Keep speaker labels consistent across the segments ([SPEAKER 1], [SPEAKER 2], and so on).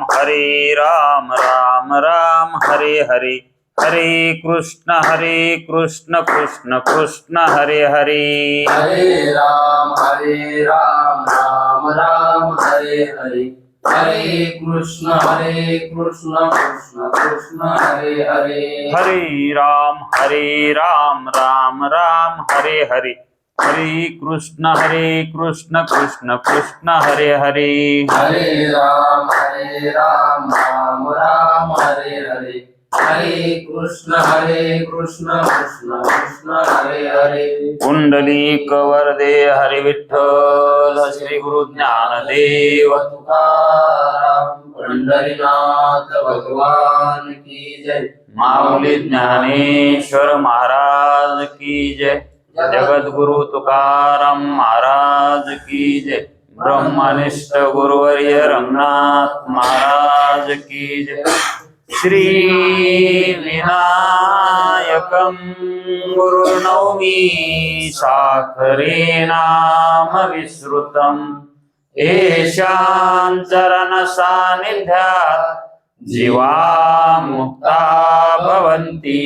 [SPEAKER 1] हरे राम राम राम हरे हरे, हरे कृष्ण कृष्ण कृष्ण हरे हरे।
[SPEAKER 2] हरे राम राम राम हरे हरे, हरे कृष्ण कृष्ण कृष्ण हरे हरे।
[SPEAKER 1] हरे राम राम राम हरे हरे, हरे कृष्ण कृष्ण कृष्ण हरे हरे।
[SPEAKER 2] हरे राम राम राम हरे हरे, हरे कृष्ण कृष्ण कृष्ण हरे हरे।
[SPEAKER 1] पुंडलीक वरदे हरि विठ्ठल, श्री गुरु ज्ञानदेव
[SPEAKER 2] तुकाराम पंढरीनाथ भगवान की जय।
[SPEAKER 1] माऊली ज्ञानेश्वर महाराज की जय। जगद्गुरु तुकाराम महाराज की जय। ब्रह्मनिष्ठ गुरुवर्य रंगनाथ महाराज की जय। श्री विनायकं गुरुर्नौमि साखरे नाम विश्रुतम्, येषां चरण सान्निध्यात् जीवा मुक्ता भवन्ति।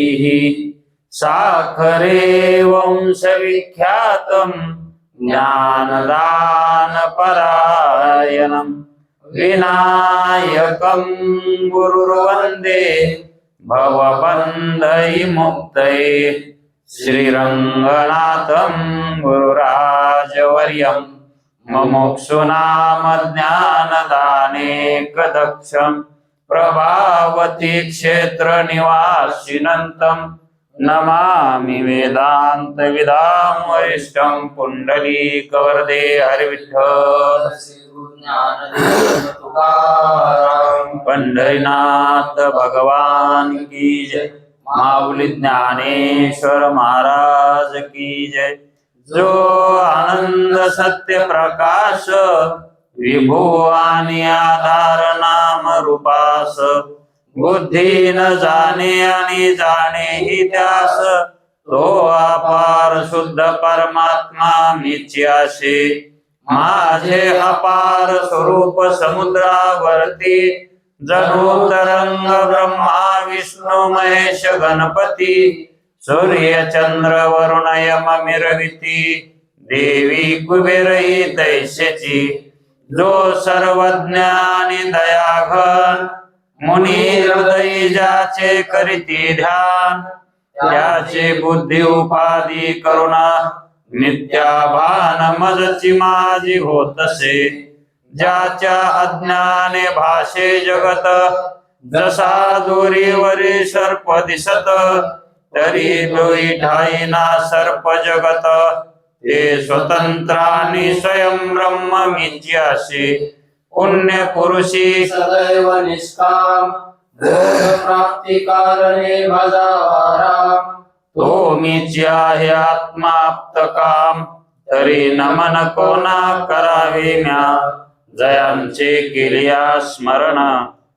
[SPEAKER 1] साखरे वंशविख्यातं ज्ञानदान परायणम्, विनायकं गुरुर्वन्दे भवबन्धविमुक्तये। श्रीरङ्गनाथं गुरुराजवर्यं मुमुक्षूणां ज्ञानदानेकदक्षं, प्रभावती क्षेत्रनिवासिनं नमामि वेदान्तविदां वरिष्ठं। पुण्डलीकवरदे हरिविठ्ठल, पंढरीनाथ भगवान की जय। माऊली ज्ञानेश्वर महाराज की जय। जो आनंद सत्य प्रकाश, विभू आणि आधार नाम रूपास, बुद्धी न जाणे आणि जाणे ही त्यास, तो अपार शुद्ध परमात्मा मिच्याशे। माझे अपार स्वरूप समुद्रावरती, जणू तरंग ब्रह्मा विष्णू महेश गणपती, सूर्य चंद्र वरुण यम मिरविती, देवी कुबेरही तैसेची। जो सर्वज्ञ आणि दयाघन, मुनी हृदयी ज्याचे करीती ध्यान, त्याचे बुद्धी उपाधी करुणा नित्याभान मजची माझी होतसे। ज्याच्या अज्ञाने भाषे जगत, जसा दोरीवरी सर्प दिसत, तरी दोई ठाईना सर्प जगत, ते स्वतंत्रानी स्वयं ब्रह्म मिच्याशे। पुण्य पुरुषी
[SPEAKER 2] सदैव निष्काम, भोग प्राप्ती कारणे भजावा राम।
[SPEAKER 1] तो मीची आहे आत्माप्त काम, तरी नमन कोणा करावे म्या। जयांचे केलिया स्मरण,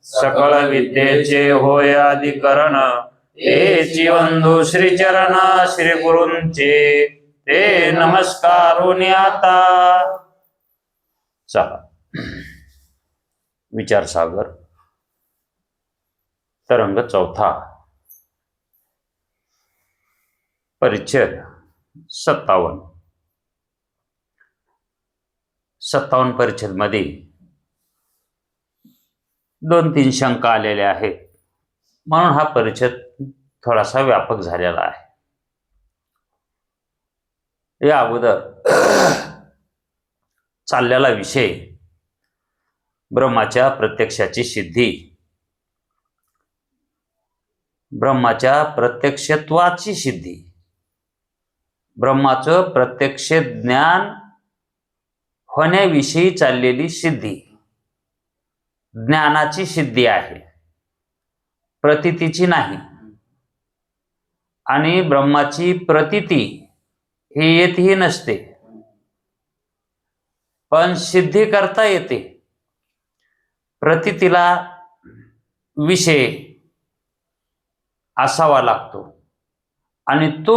[SPEAKER 1] सकळ विद्येचे होय अधिकरण, हेची बंधू श्रीचरण श्री गुरूंचे, ते नमस्कारून आता। चला, विचार सागर तरंग चौथा, परिच्छेद 57। 57 परिच्छेद मध्ये 2-3 शंका आलेल्या आहेत, म्हणून हा परिच्छेद थोडासा व्यापक झालेला आहे। या अगोदर चाललेला विषय ब्रह्माच्या प्रत्यक्षाची सिद्धी, ब्रह्माच्या प्रत्यक्षत्वाची सिद्धी, ब्रह्माचं प्रत्यक्ष ज्ञान होण्याविषयी चाललेली सिद्धी, ज्ञानाची सिद्धी आहे, प्रतीतीची नाही। आणि ब्रह्माची प्रतीती ही येतही नसते, पण सिद्धी करता येते। प्रतीतीला विषय असावा लागतो, आणि तो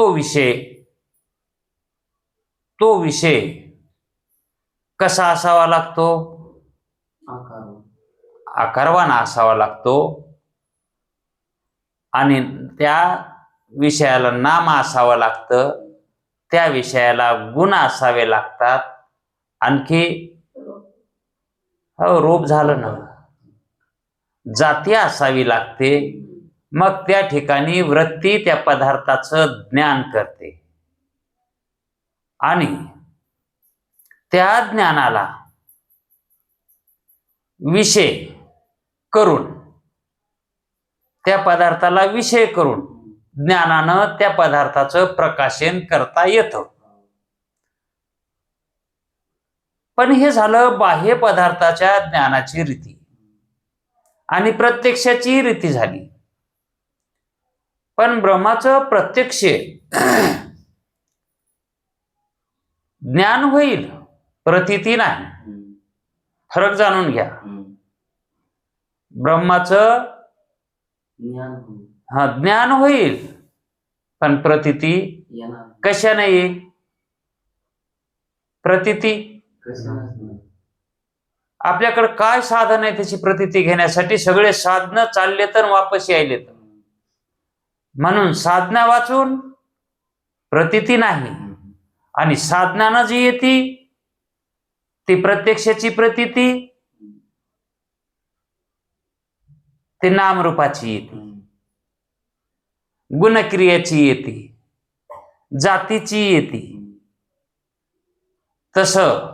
[SPEAKER 1] विषय कसा असावा लागतो? आकारवाना असावा लागतो आणि त्या विषयाला नाम असावं लागतं, त्या विषयाला गुण असावे लागतात. आणखी हो रूप झालं ना, जाती असावी लागते. मग त्या ठिकाणी वृत्ती त्या पदार्थाचं ज्ञान करते आणि त्या ज्ञानाला विषय करून, त्या पदार्थाला विषय करून ज्ञानानं त्या पदार्थाचं प्रकाशन करता येतं. पण हे झालं बाह्य पदार्थाच्या ज्ञानाची रीती आणि प्रत्यक्षाची रीती झाली. पण ब्रह्माचं प्रत्यक्ष ज्ञान होईल, प्रतीती नाही. फरक जाणून घ्या. ब्रह्माचं ज्ञान होईल पण प्रतीती कशाने येईल? प्रतीती आपल्याकडे काय साधन आहे त्याची प्रतीती घेण्यासाठी? सगळे साधनं चालले तर वापस यायले तर, म्हणून साधना वाचून प्रतीती नाही. आणि साधनानं जी येते ती प्रत्यक्षाची प्रतीती, ती नामरूपाची येते, गुणक्रियेची येते, जातीची येते. तसं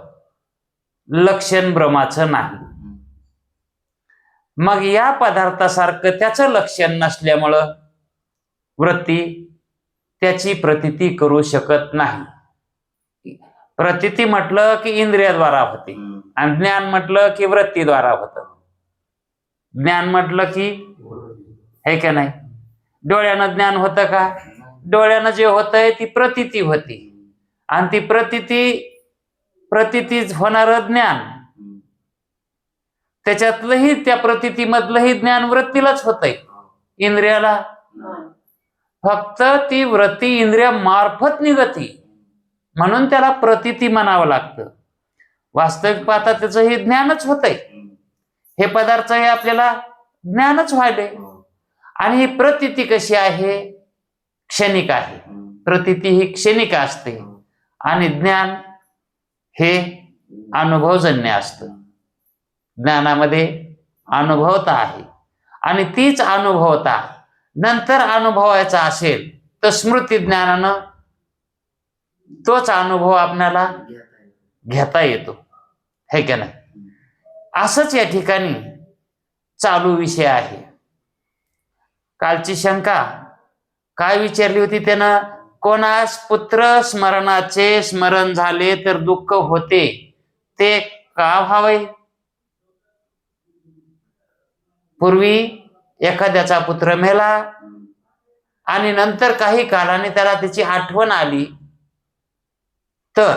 [SPEAKER 1] लक्षण ब्रह्माचं नाही. मग या पदार्थासारखं त्याचं लक्षण नसल्यामुळं वृत्ती त्याची प्रतीती करू शकत नाही. प्रतीती म्हटलं की इंद्रियाद्वारा होते आणि ज्ञान म्हटलं की वृत्तीद्वारा होतं. ज्ञान म्हटलं की हे का नाही, डोळ्यानं ज्ञान होतं का? डोळ्यानं जे होतंय ती प्रतीती होती आणि ती प्रतीतीच होणारं ज्ञान, त्याच्यातलंही त्या प्रतीतीमधलंही ज्ञान वृत्तीलाच होतंय, इंद्रियाला फक्त ती वृत्ती इंद्रिया मार्फत निघती म्हणून त्याला प्रतीती म्हणावं लागतं. वास्तविक पाहता त्याचं हे ज्ञानच होतंय. हे पदार्थ हे आपल्याला ज्ञानच व्हायले. आणि ही प्रतीती कशी आहे? क्षणिक आहे. प्रतीती ही क्षणिक असते आणि ज्ञान हे अनुभवजन्य असतं. ज्ञानामध्ये अनुभवता आहे आणि तीच अनुभवता नंतर अनुभवायचा असेल तर स्मृती ज्ञानानं तोच अनुभव आपल्याला घेता येतो, है का नाही? असंच या ठिकाणी चालू विषय आहे. कालची शंका काय विचारली होती त्यानं? कोणास पुत्र स्मरणाचे स्मरण झाले तर दुःख होते, ते का व्हावे? पूर्वी एखाद्याचा पुत्र मेला आणि नंतर काही कालाने त्याला त्याची आठवण आली तर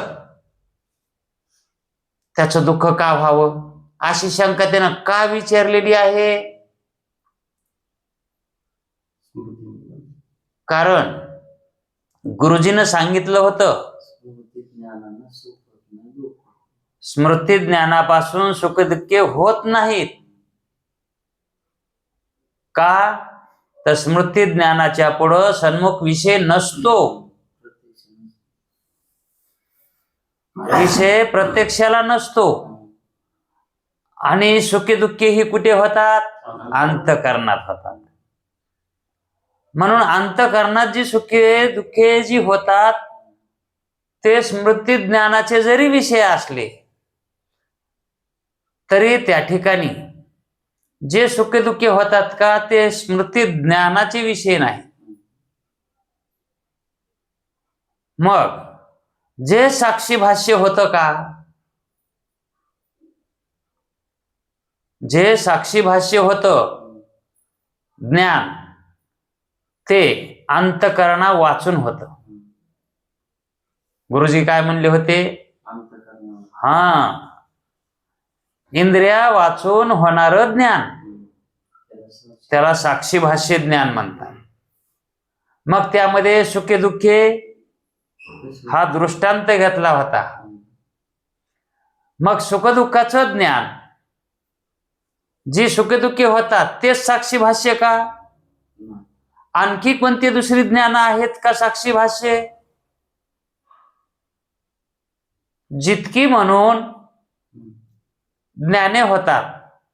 [SPEAKER 1] त्याचं दुःख का व्हावं, अशी शंका त्यानं का विचारलेली आहे? कारण गुरुजीनं सांगितलं होतं स्मृती ज्ञानापासून सुख दुःखे होत नाहीत. का? तर स्मृती ज्ञानाच्या पुढं सन्मुख विषय नसतो. विषय प्रत्यक्षाला नसतो. आणि सुखे दुःखे ही कुठे होतात? अंतःकरणात होतात. म्हणून अंतःकरणात जी सुखे दुःखे जी होतात ते स्मृती ज्ञानाचे जरी विषय असले तरी त्या ठिकाणी जे सुखे दुःखे होतात का ते स्मृती ज्ञानाचे विषय नाही. मग जे साक्षी भाष्य होतं का? जे साक्षी भाष्य होतं ज्ञान ते अंतःकरणा वाचून होतं. गुरुजी काय म्हणले होते? इंद्रिया वाचून होणारं ज्ञान त्याला साक्षी भाष्य ज्ञान म्हणतात. मग त्यामध्ये सुखे दुःखे हा दृष्टांत घेतला होता. मग सुखदुःखाचं ज्ञान जी सुखदुःखे होतात तेच साक्षी भाष्य का? आणखी कोणती दुसरी ज्ञान आहेत का साक्षी भाष्य? जितकी म्हणून ज्ञाने होतात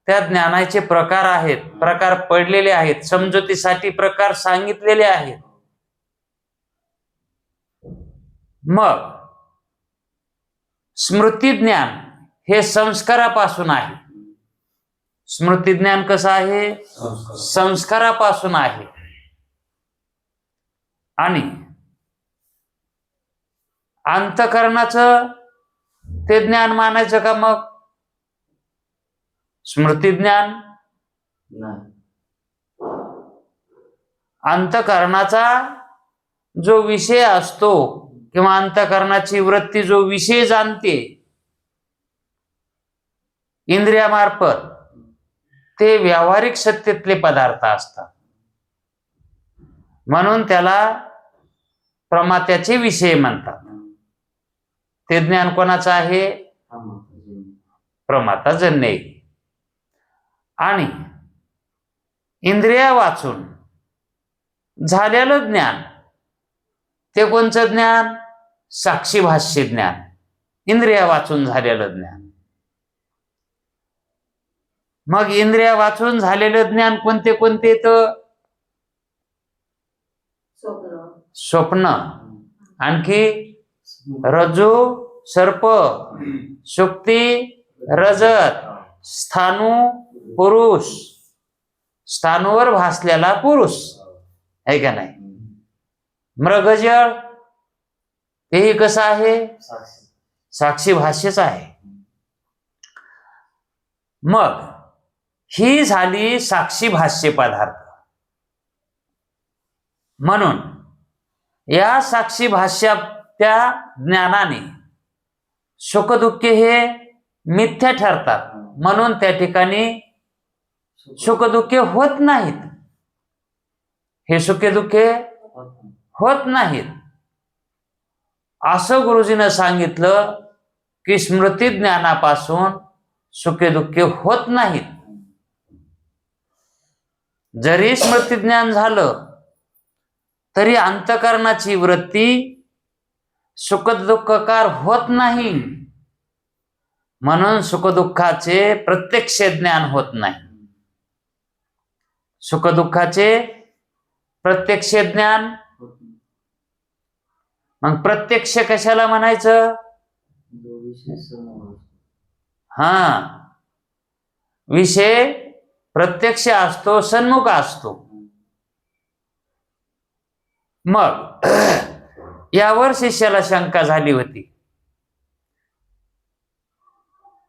[SPEAKER 1] त्या ज्ञानाचे प्रकार आहेत, प्रकार पडलेले आहेत, समजुतीसाठी प्रकार सांगितलेले आहेत. मग स्मृती ज्ञान हे संस्कारापासून आहे. स्मृती ज्ञान कसं आहे? संस्कारापासून आहे. आणि अंतःकरणाचं ते ज्ञान मानायचं का मग? स्मृती ज्ञान अंतःकरणाचा जो विषय असतो किंवा अंतःकरणाची वृत्ती जो विषय जाणते इंद्रियामार्फत, ते व्यावहारिक सत्तेतले पदार्थ असतात. म्हणून त्याला प्रमात्याचे विषय म्हणतात. ते ज्ञान कोणाचं आहे? प्रमाताजन्य. आणि इंद्रिया वाचून झालेलं ज्ञान ते कोणचं ज्ञान? साक्षी भाष्य ज्ञान. इंद्रिया वाचून झालेलं ज्ञान. मग इंद्रिया वाचून झालेलं ज्ञान कोणते कोणते? तर स्वप्न, आणखी रज्जू सर्प, सुक्ती रजत, स्थाणू पुरुष, स्थाणूवर भासलेला पुरुष आहे का नाही? मृगजळ तेही कसं आहे? साक्षी भाष्यच आहे. मग ही झाली साक्षी भाष्य पदार्थ. म्हणून या साक्षी भाष्या त्या ज्ञानाने सुखदुःखे हे मिथ्या ठरतात. म्हणून त्या ठिकाणी सुखदुःखे होत नाहीत. हे सुखदुःखे होत नाहीत असं गुरुजीनं सांगितलं की स्मृती ज्ञानापासून सुखदुःखे होत नाहीत. जरी स्मृती ज्ञान झालं तरी अंतःकरणाची वृत्ती सुखदुःखकार होत नाही. म्हणून सुखदुःखाचे प्रत्यक्ष ज्ञान होत नाही. सुखदुःखाचे प्रत्यक्ष ज्ञान. मग प्रत्यक्ष कशाला म्हणायचं? विषय प्रत्यक्ष असतो, सन्मुख असतो. मग यावर शिष्याला शंका झाली होती.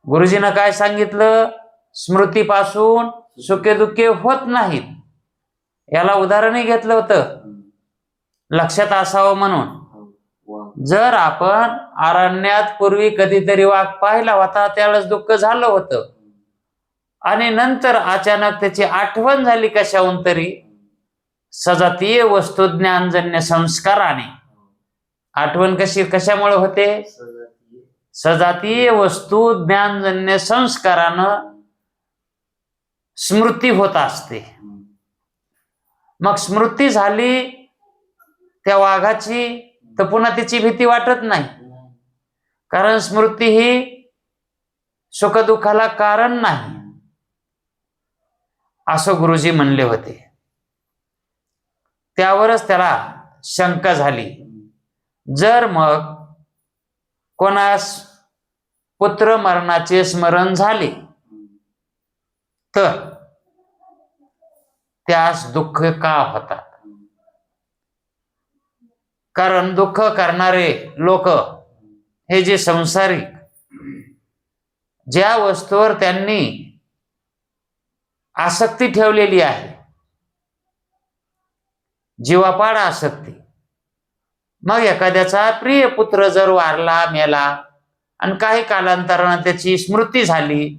[SPEAKER 1] गुरुजीनं काय सांगितलं? स्मृतीपासून सुखे दुःखे होत नाहीत. याला उदाहरणही घेतलं होतं, लक्षात असावं म्हणून. जर आपण अरण्यात पूर्वी कधीतरी वाघ पाहिला होता, त्यावेळेस दुःख झालं होतं, आणि नंतर अचानक त्याची आठवण झाली कशाहून तरी, सजातीय वस्तू ज्ञानजन्य संस्काराने. आठवण कशामुळे होते? सजातीय वस्तू ज्ञानजन्य संस्कारानं स्मृती होत असते. मग स्मृती झाली त्या वाघाची तर पुन्हा तिची भीती वाटत नाही, कारण स्मृती ही सुखदुःखाला कारण नाही असं गुरुजी म्हणले होते. त्यावरच त्याला शंका झाली. जर मग कोणास पुत्र मरणाचे स्मरण झाले तर त्यास दुःख का होतात? कारण दुःख करणारे लोक हे जे संसारिक, ज्या वस्तूवर त्यांनी आसक्ती ठेवलेली आहे, जीवापाड आसक्ती. मग एखाद्याचा प्रिय पुत्र जर वारला, मेला, आणि काही कालांतराने त्याची स्मृती झाली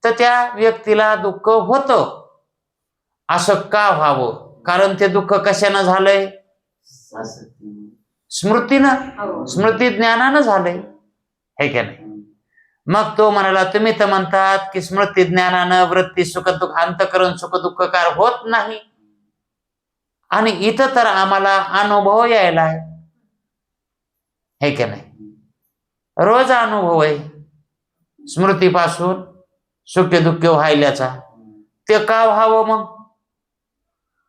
[SPEAKER 1] तर त्या व्यक्तीला दुःख होतं. असं का व्हावं? कारण ते दुःख कशानं झालंय? स्मृतीनं, स्मृती ज्ञानानं झालंय, हे का नाही? मग तो म्हणाला, तुम्ही तर म्हणतात की स्मृती ज्ञानानं वृत्ती सुखदुःख अंतःकरण सुखदुःखकार होत नाही, आणि इथं तर आम्हाला अनुभव यायलाय, हे की नाही? रोज अनुभव आहे स्मृतीपासून सुख दुःख व्हायल्याचा, ते का व्हावं मग?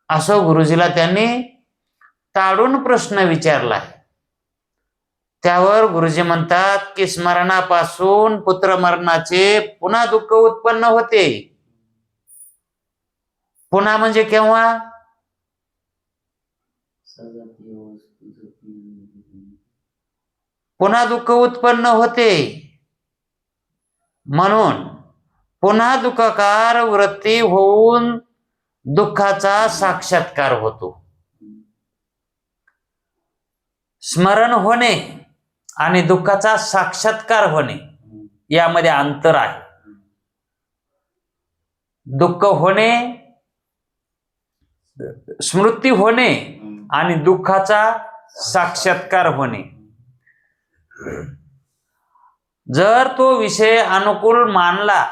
[SPEAKER 1] असं गुरुजीला त्यांनी ताडून प्रश्न विचारलाय. त्यावर गुरुजी म्हणतात की स्मरणापासून पुत्र मरणाचे पुन्हा दुःख उत्पन्न होते. पुन्हा म्हणजे केव्हा? पुन्हा दुःख उत्पन्न होते, म्हणून पुन्हा दुःखकार वृत्ती होऊन दुःखाचा साक्षात्कार होतो. स्मरण होणे आणि दुःखाचा साक्षात्कार होणे यामध्ये अंतर आहे. दुःख होणे, स्मृती होणे आणि दुःखाचा साक्षात्कार होणे. जर तो विषय अनुकूल मानला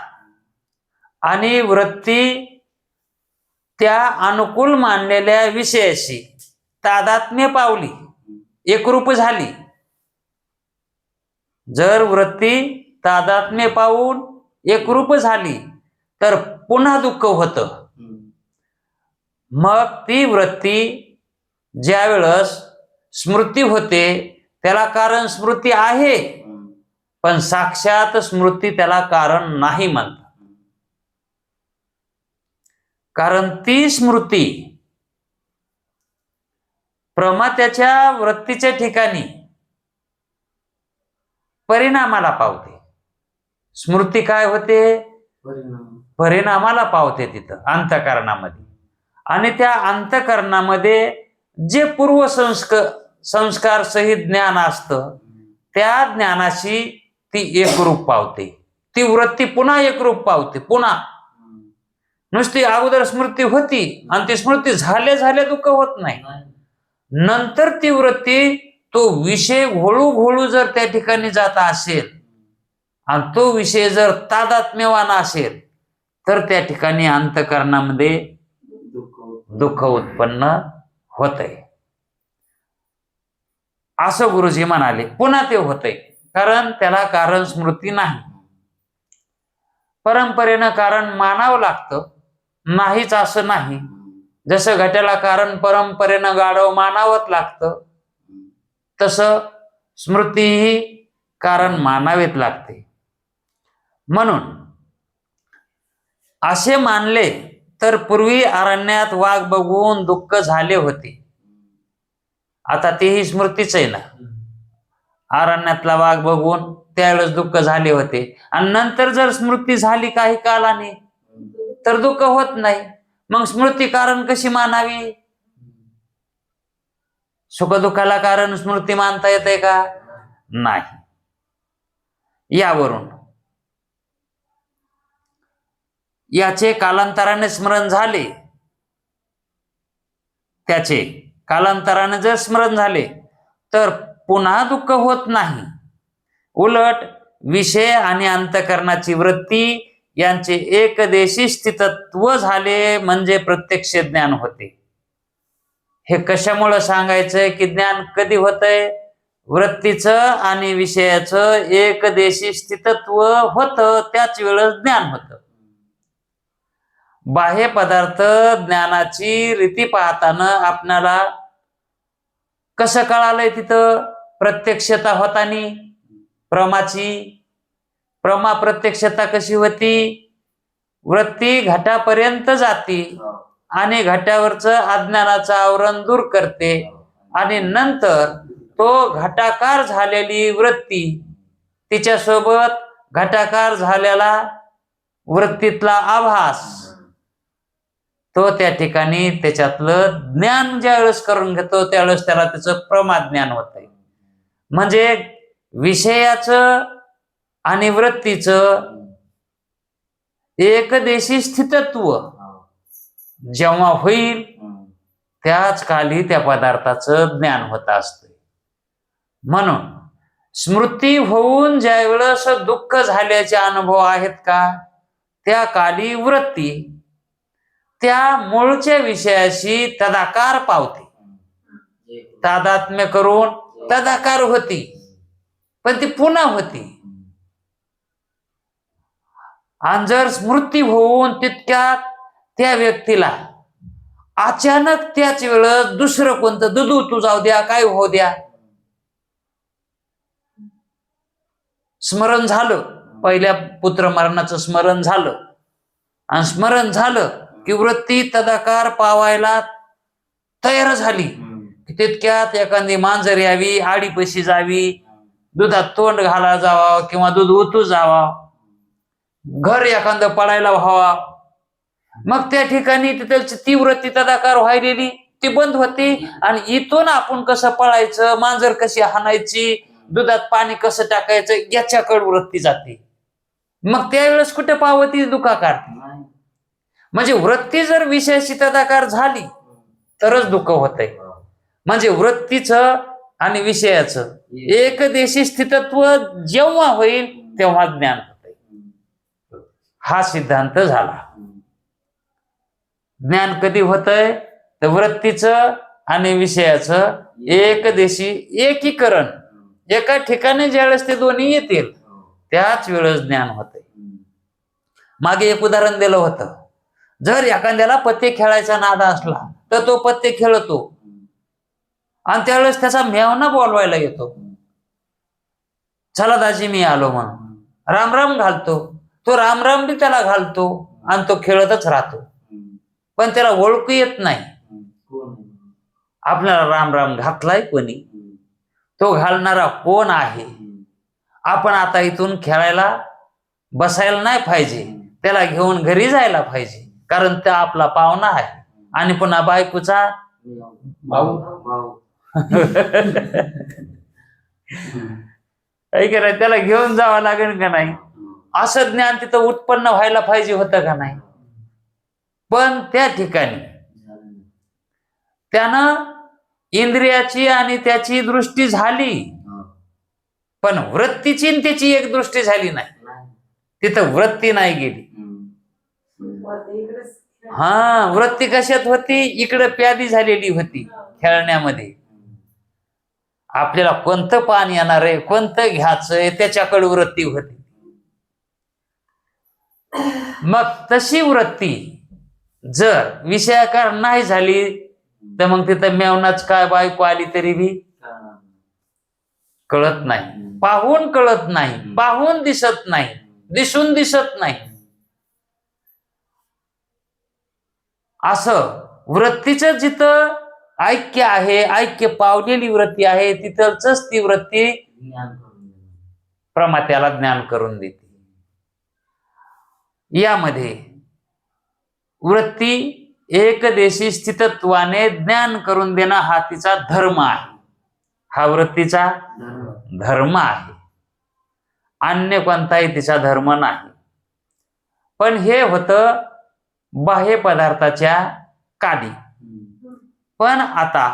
[SPEAKER 1] आणि वृत्ती त्या अनुकूल मानलेल्या विषयाशी तादात्म्य पावली, एकरूप झाली, जर वृत्ती तादात्म्य पावून एकरूप झाली तर पुन्हा दुःख होतं. मग ती वृत्ती ज्या वेळेस स्मृती होते त्याला कारण स्मृती आहे, पण साक्षात स्मृती त्याला कारण नाही म्हणतात. कारण ती स्मृती प्रमात्याच्या वृत्तीच्या ठिकाणी परिणामाला पावते. स्मृती काय होते? परिणामाला पावते तिथं अंतःकरणामध्ये. आणि त्या अंतःकरणामध्ये जे पूर्व संस्कार सहित ज्ञान असतं त्या ज्ञानाशी ती एकरूप पावते. ती वृत्ती पुन्हा एकरूप पावते. पुन्हा नुसती अगोदर स्मृती होती आणि ती स्मृती झाल्या झाल्या दुःख होत नाही. नंतर ती वृत्ती तो विषय घोळू घोळू जर त्या ठिकाणी जात असेल आणि तो विषय जर तादात्म्यवान असेल तर त्या ठिकाणी अंतःकरणामध्ये दुःख उत्पन्न होतंय, असं गुरुजी म्हणाले. पुन्हा ते होतंय कारण त्याला कारण स्मृती नाही. परंपरेनं कारण मानावं लागतं, नाहीच असं नाही. जसं घट्याला कारण परंपरेनं गाढव मानावंच लागतं, तसं स्मृतीही कारण मानावेच लागते. म्हणून असे मानले तर पूर्वी अरण्यात वाघ बघून दुःख झाले होते. आता तेही स्मृतीच आहे ना. अरण्यातला वाघ बघून त्यावेळेस दुःख झाले होते, आणि नंतर जर स्मृती झाली काही कालाने तर दुःख होत नाही. मग स्मृती कारण कशी मानावी? सुखदुःखाला कारण स्मृती मानता येते का? नाही. यावरून याचे कालांतराने स्मरण झाले, त्याचे कालांतराने जर स्मरण झाले तर पुन्हा दुःख होत नाही. उलट विषय आणि अंतःकरणाची वृत्ती यांचे एकदेशी स्थितत्व झाले म्हणजे प्रत्यक्ष ज्ञान होते. हे कशामुळे सांगायचंय की ज्ञान कधी होतंय? वृत्तीचं आणि विषयाचं एकदेशी स्थितत्व होतं त्याच वेळेस ज्ञान होतं. बाह्य पदार्थ ज्ञानाची रीती पाहताना आपणाला कसं कळालंय? तिथं प्रत्यक्षता होतानी प्रमा प्रत्यक्षता कशी होती? वृत्ती घटापर्यंत जाती आणि घटावरचं अज्ञानाचं आवरण दूर करते, आणि नंतर तो घटाकार झालेली वृत्ती तिच्यासोबत घटाकार झालेला वृत्तीतला आभास, तो त्या ठिकाणी त्याच्यातलं ज्ञान ज्यावेळेस करून घेतो त्यावेळेस त्याला त्याचं प्रमाज्ञान होतंय. म्हणजे विषयाचं आणि वृत्तीचं एकदेशी स्थितत्व जेव्हा होईल त्याच काली त्या पदार्थाचं ज्ञान होत असतं. म्हणून स्मृती होऊन ज्या वेळेस दुःख झाल्याचे अनुभव आहेत का, त्या काली वृत्ती त्या मूळच्या विषयाशी तदाकार पावते. तादात्म्य करून तदाकार होती, पण ती पुन्हा होती. आणि जर स्मृती होऊन तितक्यात त्या व्यक्तीला अचानक त्याच वेळेस दुसरं कोणतं दुधू जाऊ द्या, काय होऊ द्या, स्मरण झालं, पहिल्या पुत्र मरणाचं स्मरण झालं, आणि स्मरण झालं की वृत्ती तदाकार पावायला तयार झाली की तितक्यात एखादी मांजर यावी, आडीपाशी जावी, दुधात तोंड घाला जावा किंवा दूध ओतू जावा, घर एखादं पळायला व्हावा, मग त्या ठिकाणी तिथलची ती वृत्ती तदाकार व्हायलेली ती बंद होती. आणि इथून आपण कसं पळायचं, मांजर कशी हाणायची, दुधात पाणी कसं टाकायचं, याच्याकडे वृत्ती जाते. मग त्यावेळेस कुठे पावती दुःखाकार. म्हणजे वृत्ती जर विषयाशी तदाकार झाली तरच दुःख होतंय. म्हणजे वृत्तीचं आणि विषयाचं एकदेशी स्थितत्व जेव्हा होईल तेव्हा ज्ञान होतंय. हा सिद्धांत झाला. ज्ञान कधी होतंय तर वृत्तीचं आणि विषयाचं एकदेशी एकीकरण, एका ठिकाणी ज्यावेळेस ते दोन्ही येतील त्याच वेळेस ज्ञान होतंय. मागे एक उदाहरण दिलं होतं, जर एखाद्याला पत्ते खेळायचा नाद असला तर तो पत्ते खेळतो आणि त्यावेळेस त्याचा मेवना बोलवायला येतो, चला दाजी मी आलो म्हणून, राम राम घालतो, तो राम राम बी त्याला घालतो आणि तो खेळतच राहतो, पण त्याला ओळखू येत नाही आपल्याला राम राम घातलाय कोणी, तो घालणारा कोण आहे. आपण आता इथून खेळायला बसायला नाही पाहिजे, त्याला घेऊन घरी जायला पाहिजे, कारण त्या आपला पाहुणा आहे. आणि पुन्हा बायकोचा भाऊ त्याला घेऊन जावं लागेल का नाही, असं ज्ञान तिथं उत्पन्न व्हायला पाहिजे होतं का नाही. पण त्या ठिकाणी त्यानं इंद्रियाची आणि त्याची दृष्टी झाली, पण वृत्तीची आणि त्याची एक दृष्टी झाली नाही. तिथं वृत्ती नाही गेली. हा, वृत्ती कशात होती, इकडे प्यादी झालेली होती खेळण्यामध्ये. आपल्याला कोणतं पान येणार आहे, कोणतं घ्यायचंय, त्याच्याकडे वृत्ती होती. मग तशी वृत्ती जर विषयाकार नाही झाली तर मग तिथं मेवनाच काय बायको आली तरी बी कळत नाही, पाहून कळत नाही, पाहून दिसत नाही, दिसून दिसत नाही. असं वृत्तीचं जिथं ऐक्य आहे, ऐक्य पावलेली वृत्ती आहे, तिथलच ती वृत्ती प्रमात्याला ज्ञान करून देते. यामध्ये वृत्ती एकदेशी स्थितत्वाने ज्ञान करून देणं हा तिचा धर्म आहे, हा वृत्तीचा धर्म आहे. अन्य कोणताही तिचा धर्म नाही. पण हे होतं बाह्य पदार्थाच्या काली. पण आता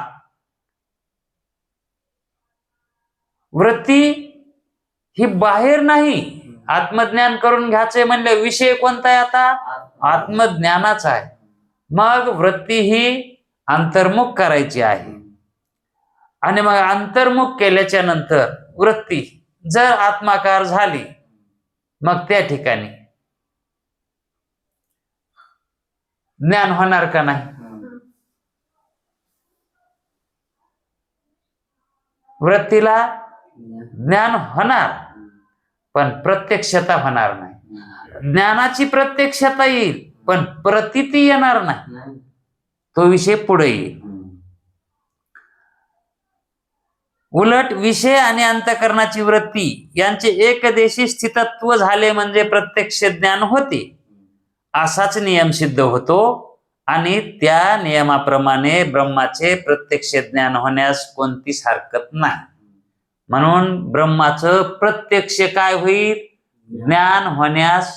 [SPEAKER 1] वृत्ती ही बाहेर नाही, आत्मज्ञान करून घ्यायचे म्हणले, विषय कोणता आहे आता, आत्मज्ञानाचा आहे. मग वृत्ती ही अंतर्मुख करायची आहे. आणि मग अंतर्मुख केल्याच्या नंतर वृत्ती जर आत्माकार झाली मग त्या ठिकाणी ज्ञान होणार का नाही. वृत्तीला ज्ञान होणार पण प्रत्यक्षता होणार नाही. ज्ञानाची प्रत्यक्षता येईल पण प्रतीती येणार नाही, तो विषय पुढे येईल. उलट विषय आणि अंतःकरणाची वृत्ती यांचे एकदेशी स्थितत्व झाले म्हणजे प्रत्यक्ष ज्ञान होते, असाच नियम सिद्ध होतो. आणि त्या नियमाप्रमाणे ब्रह्माचे प्रत्यक्ष ज्ञान होण्यास कोणतीच हरकत नाही. म्हणून ब्रह्माचं प्रत्यक्ष काय होईल, ज्ञान होण्यास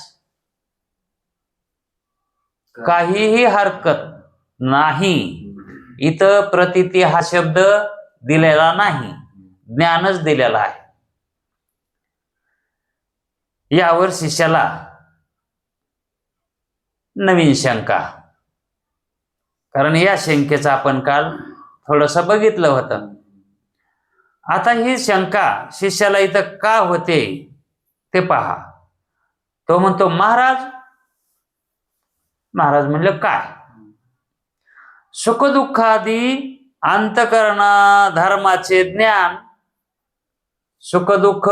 [SPEAKER 1] काहीही हरकत नाही. इथं प्रतीती हा शब्द दिलेला नाही, ज्ञानच दिलेला आहे. यावर शिष्याला नवीन शंका, कारण या शंकेचं आपण काल थोडस बघितलं होतं. आता ही शंका शिष्याला इथं का होते ते पहा. तो म्हणतो महाराज म्हणलं काय? सुखदुःखादी अंतकरणा धर्माचे ज्ञान, सुखदुःख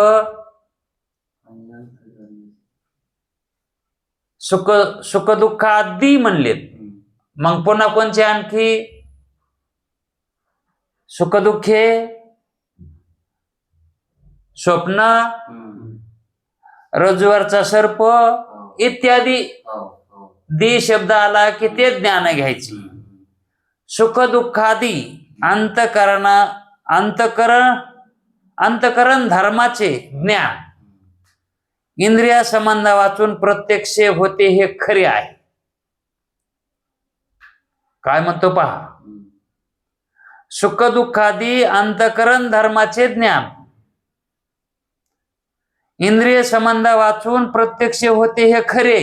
[SPEAKER 1] सुखदुःखादी म्हणलेत. मग पुन्हा कोणचे आणखी? सुखदुःखे, स्वप्न, रज्जुवरचा सर्प इत्यादी दी शब्द आला की ते ज्ञान घ्यायचे. सुखदुःखादी अंतकरण धर्माचे ज्ञान इंद्रिया संबंध वाचून प्रत्यक्ष होते हे खरे आहे. काय म्हणतो पहा. सुखदुःखादी अंतकरण धर्माचे ज्ञान इंद्रिय संबंध वाचून प्रत्यक्ष होते हे खरे.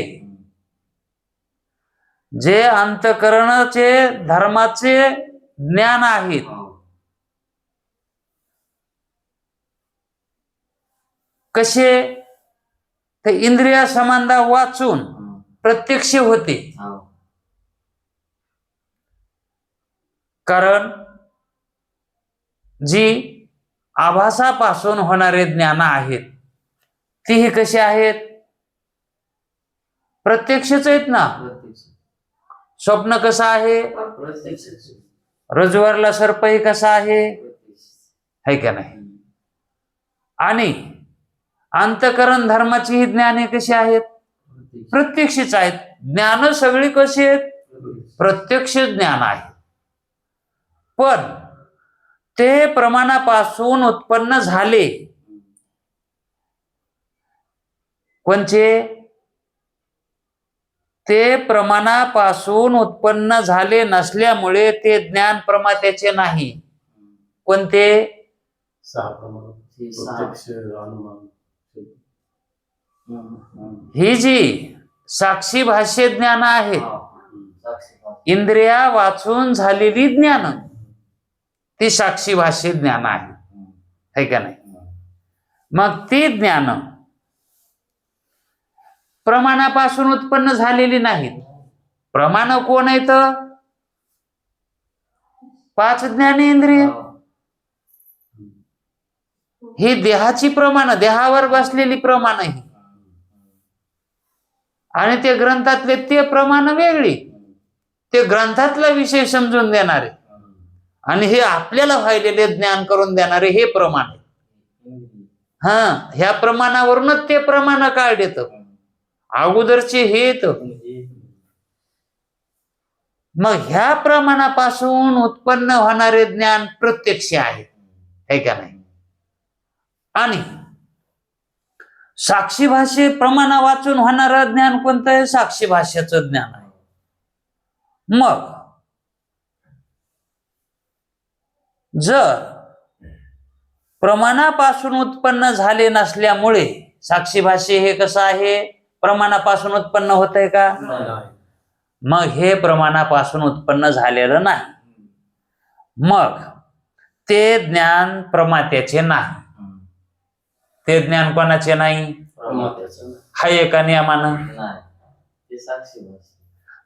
[SPEAKER 1] जे अंतकरणाचे धर्माचे ज्ञान आहेत कसे? ते इंद्रिय संबंध वाचून प्रत्यक्ष होते. कारण जी आभासापासून होणारे ज्ञान आहेत तीही कशी आहेत? प्रत्यक्षच आहेत ना. स्वप्न कसं आहे? रज्जुवरला सर्पही कसा आहे का नाही? आणि अंतकरण धर्माची ही ज्ञाने कशी आहेत? प्रत्यक्षच आहेत. ज्ञान सगळी कशी आहेत? प्रत्यक्ष ज्ञान आहे. पण ते प्रमाणापासून उत्पन्न झाले. कोणचे? ते प्रमाणापासून उत्पन्न झाले नसल्यामुळे ते ज्ञान प्रमात्याचे नाही. कोणते? ही जी साक्षी भाष्य ज्ञान आहेत, इंद्रिया वाचून झालेली ज्ञान, ती साक्षी भाष्य ज्ञान आहे का नाही? मग ती ज्ञान प्रमाणापासून उत्पन्न झालेली नाहीत. प्रमाण कोण आहेत? 5 ज्ञानेंद्रिय. ही देहाची प्रमाण, देहावर बसलेली प्रमाण ही, आणि ते ग्रंथातले ते प्रमाण वेगळी. ते ग्रंथातला विषय समजून देणारे आणि हे आपल्याला व्हायलेले ज्ञान करून देणारे हे प्रमाण आहे. ह्या प्रमाणावरूनच ते प्रमाण काढत. अगोदरचे हे येत. मग ह्या प्रमाणापासून उत्पन्न होणारे ज्ञान प्रत्यक्ष आहे का नाही? आणि साक्षी भाष्य प्रमाणा वाचून होणारं ज्ञान कोणतं आहे? साक्षी भाष्याचं ज्ञान आहे. मग जर प्रमाणापासून उत्पन्न झाले नसल्यामुळे साक्षी भाष्य हे कसं आहे? प्रमाणापासून उत्पन्न होत आहे का? मग हे प्रमाणापासून उत्पन्न झालेलं नाही. मग ते ज्ञान प्रमात्याचे नाही. ते ज्ञान कोणाचे नाही? हाय एका नियमानं.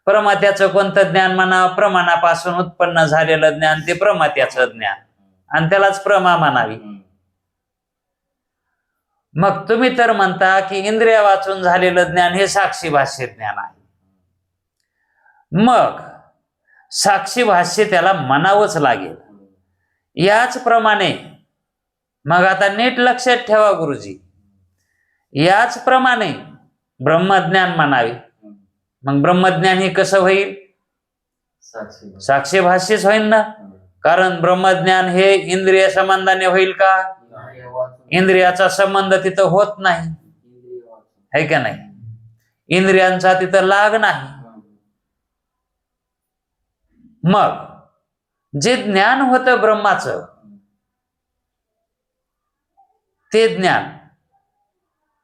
[SPEAKER 1] प्रमात्याचं कोणतं ज्ञान म्हणा? प्रमाणापासून उत्पन्न झालेलं ज्ञान ते प्रमात्याचं ज्ञान, आणि त्यालाच प्रमा म्हणावी. मग तुम्ही तर म्हणता की इंद्रिया वाचून झालेलं ज्ञान हे साक्षी भाष्य ज्ञान आहे. मग साक्षी भाष्य त्याला म्हणावंच लागेल. याचप्रमाणे मग आता नीट लक्षात ठेवा गुरुजी, याचप्रमाणे ब्रह्मज्ञान म्हणावे. मग ब्रह्मज्ञान हे कसं होईल? साक्षी भाष्यच होईल ना. कारण ब्रह्मज्ञान हे इंद्रिय संबंधाने होईल का? इंद्रियाचा संबंध तिथं होत नाही, है का नाही? इंद्रियांचा तिथं लाग नाही. मग जे ज्ञान होतं ब्रह्माचं, ते ज्ञान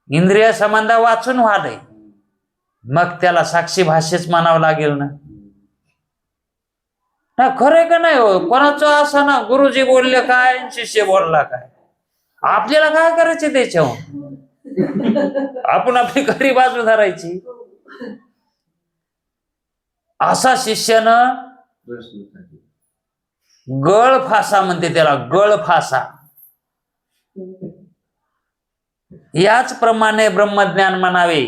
[SPEAKER 1] इंद्रिय संबंध वाचून व्हालंय, मग त्याला साक्षी भाष्यच म्हणावं लागेल ना. ना खरंय का नाही हो? कोणाचं असं ना, गुरुजी बोलले काय, शिष्य बोलला काय, आपल्याला काय करायचे त्याच्यावर? आपण आपली खरी बाजू धरायची. असा शिष्यानं गळ फासा म्हणते त्याला, गळ फासा. याचप्रमाणे ब्रह्मज्ञान म्हणावे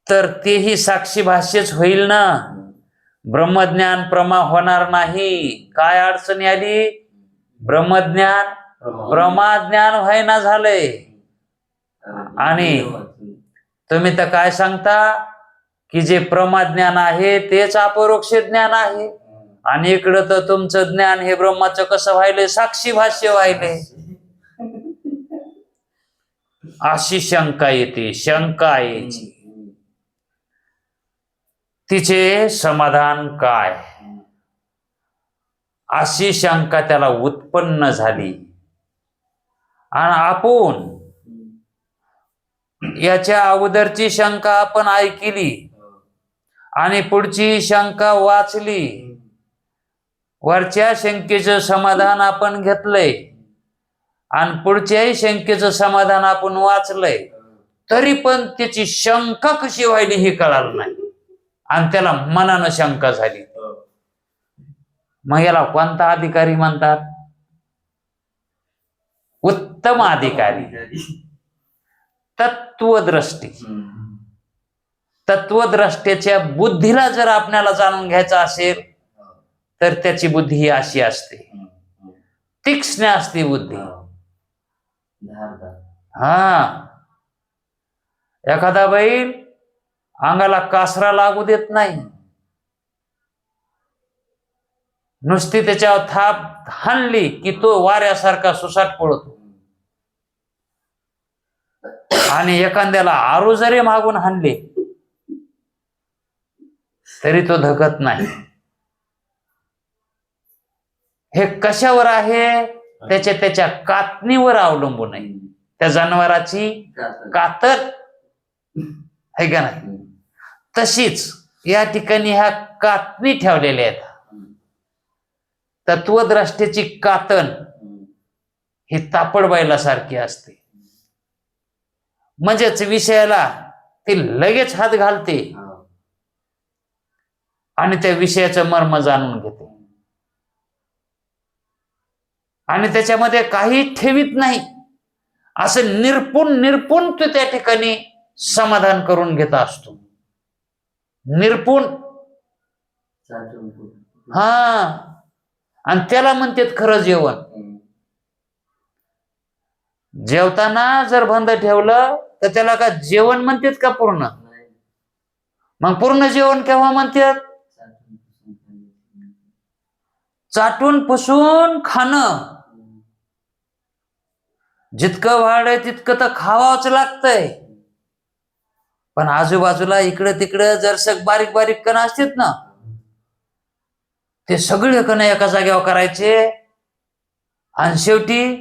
[SPEAKER 1] तर तेही साक्षी भाष्यच होईल ना. ब्रह्मज्ञान प्रमा होणार नाही. काय अडचणी आली? ब्रह्मज्ञान प्रमाज्ञान व्हायना झालंय. आणि तुम्ही तर काय सांगता की जे प्रमाज्ञान आहे तेच अपरोक्ष ज्ञान आहे, आणि इकडं तर तुमचं ज्ञान हे ब्रह्माचं कसं व्हायलंय? साक्षी भाष्य व्हायलंय. अशी शंका येते, शंका यायची. तिचे समाधान काय? अशी शंका त्याला उत्पन्न झाली, आणि आपण याच्या अगोदरची शंका आपण ऐकली आणि पुढची शंका वाचली. वरच्या शंकेचं समाधान आपण घेतलंय आणि पुढच्याही शंकेचं समाधान आपण वाचलंय, तरी पण त्याची शंका कशी व्हायली हे कळालं नाही, आणि त्याला मनानं शंका झाली. मग याला कोणता अधिकारी म्हणतात? उत्तम अधिकारी, तत्वद्रष्टी. तत्वद्रष्ट्याच्या बुद्धीला जर आपल्याला जाणून घ्यायचं असेल तर त्याची बुद्धी ही अशी असते, तीक्ष्ण असते बुद्धी. हा, एखादा बैल अंगाला कासरा लागू देत नाही, नुसती त्याच्यावर थाप हाणली की तो वाऱ्यासारखा सुसाट पळतो. आणि एखाद्याला आरू जरी मागून हाणले तरी तो धकत नाही. हे कशावर आहे? त्याच्या कातणीवर अवलंबून आहे. त्या जनावराची कातर आहे का नाही, तशीच या ठिकाणी ह्या कातणी ठेवलेल्या आहेत. तत्वद्रष्ट्याची कातन ही तापड बैलासारखी असते, म्हणजेच विषयाला ती लगेच हात घालते आणि त्या विषयाचं मर्म जाणून घेते, आणि त्याच्यामध्ये काही ठेवीत नाही. असं निरपून तो त्या ठिकाणी समाधान करून घेत असतो. निरपून. हा, आणि त्याला म्हणतात खरं जेवण. जेवताना जर बंद ठेवलं तर त्याला का जेवण म्हणतात का पूर्ण? मग पूर्ण जेवण केव्हा म्हणतात? चाटून पुसून खाणं. जितकं वाढ आहे तितकं तर खावाच लागतंय, पण आजूबाजूला इकडे तिकडे जर बारीक बारीक कण असतात ना, ते सगळे कण एका जागेवर करायचे आणि शेवटी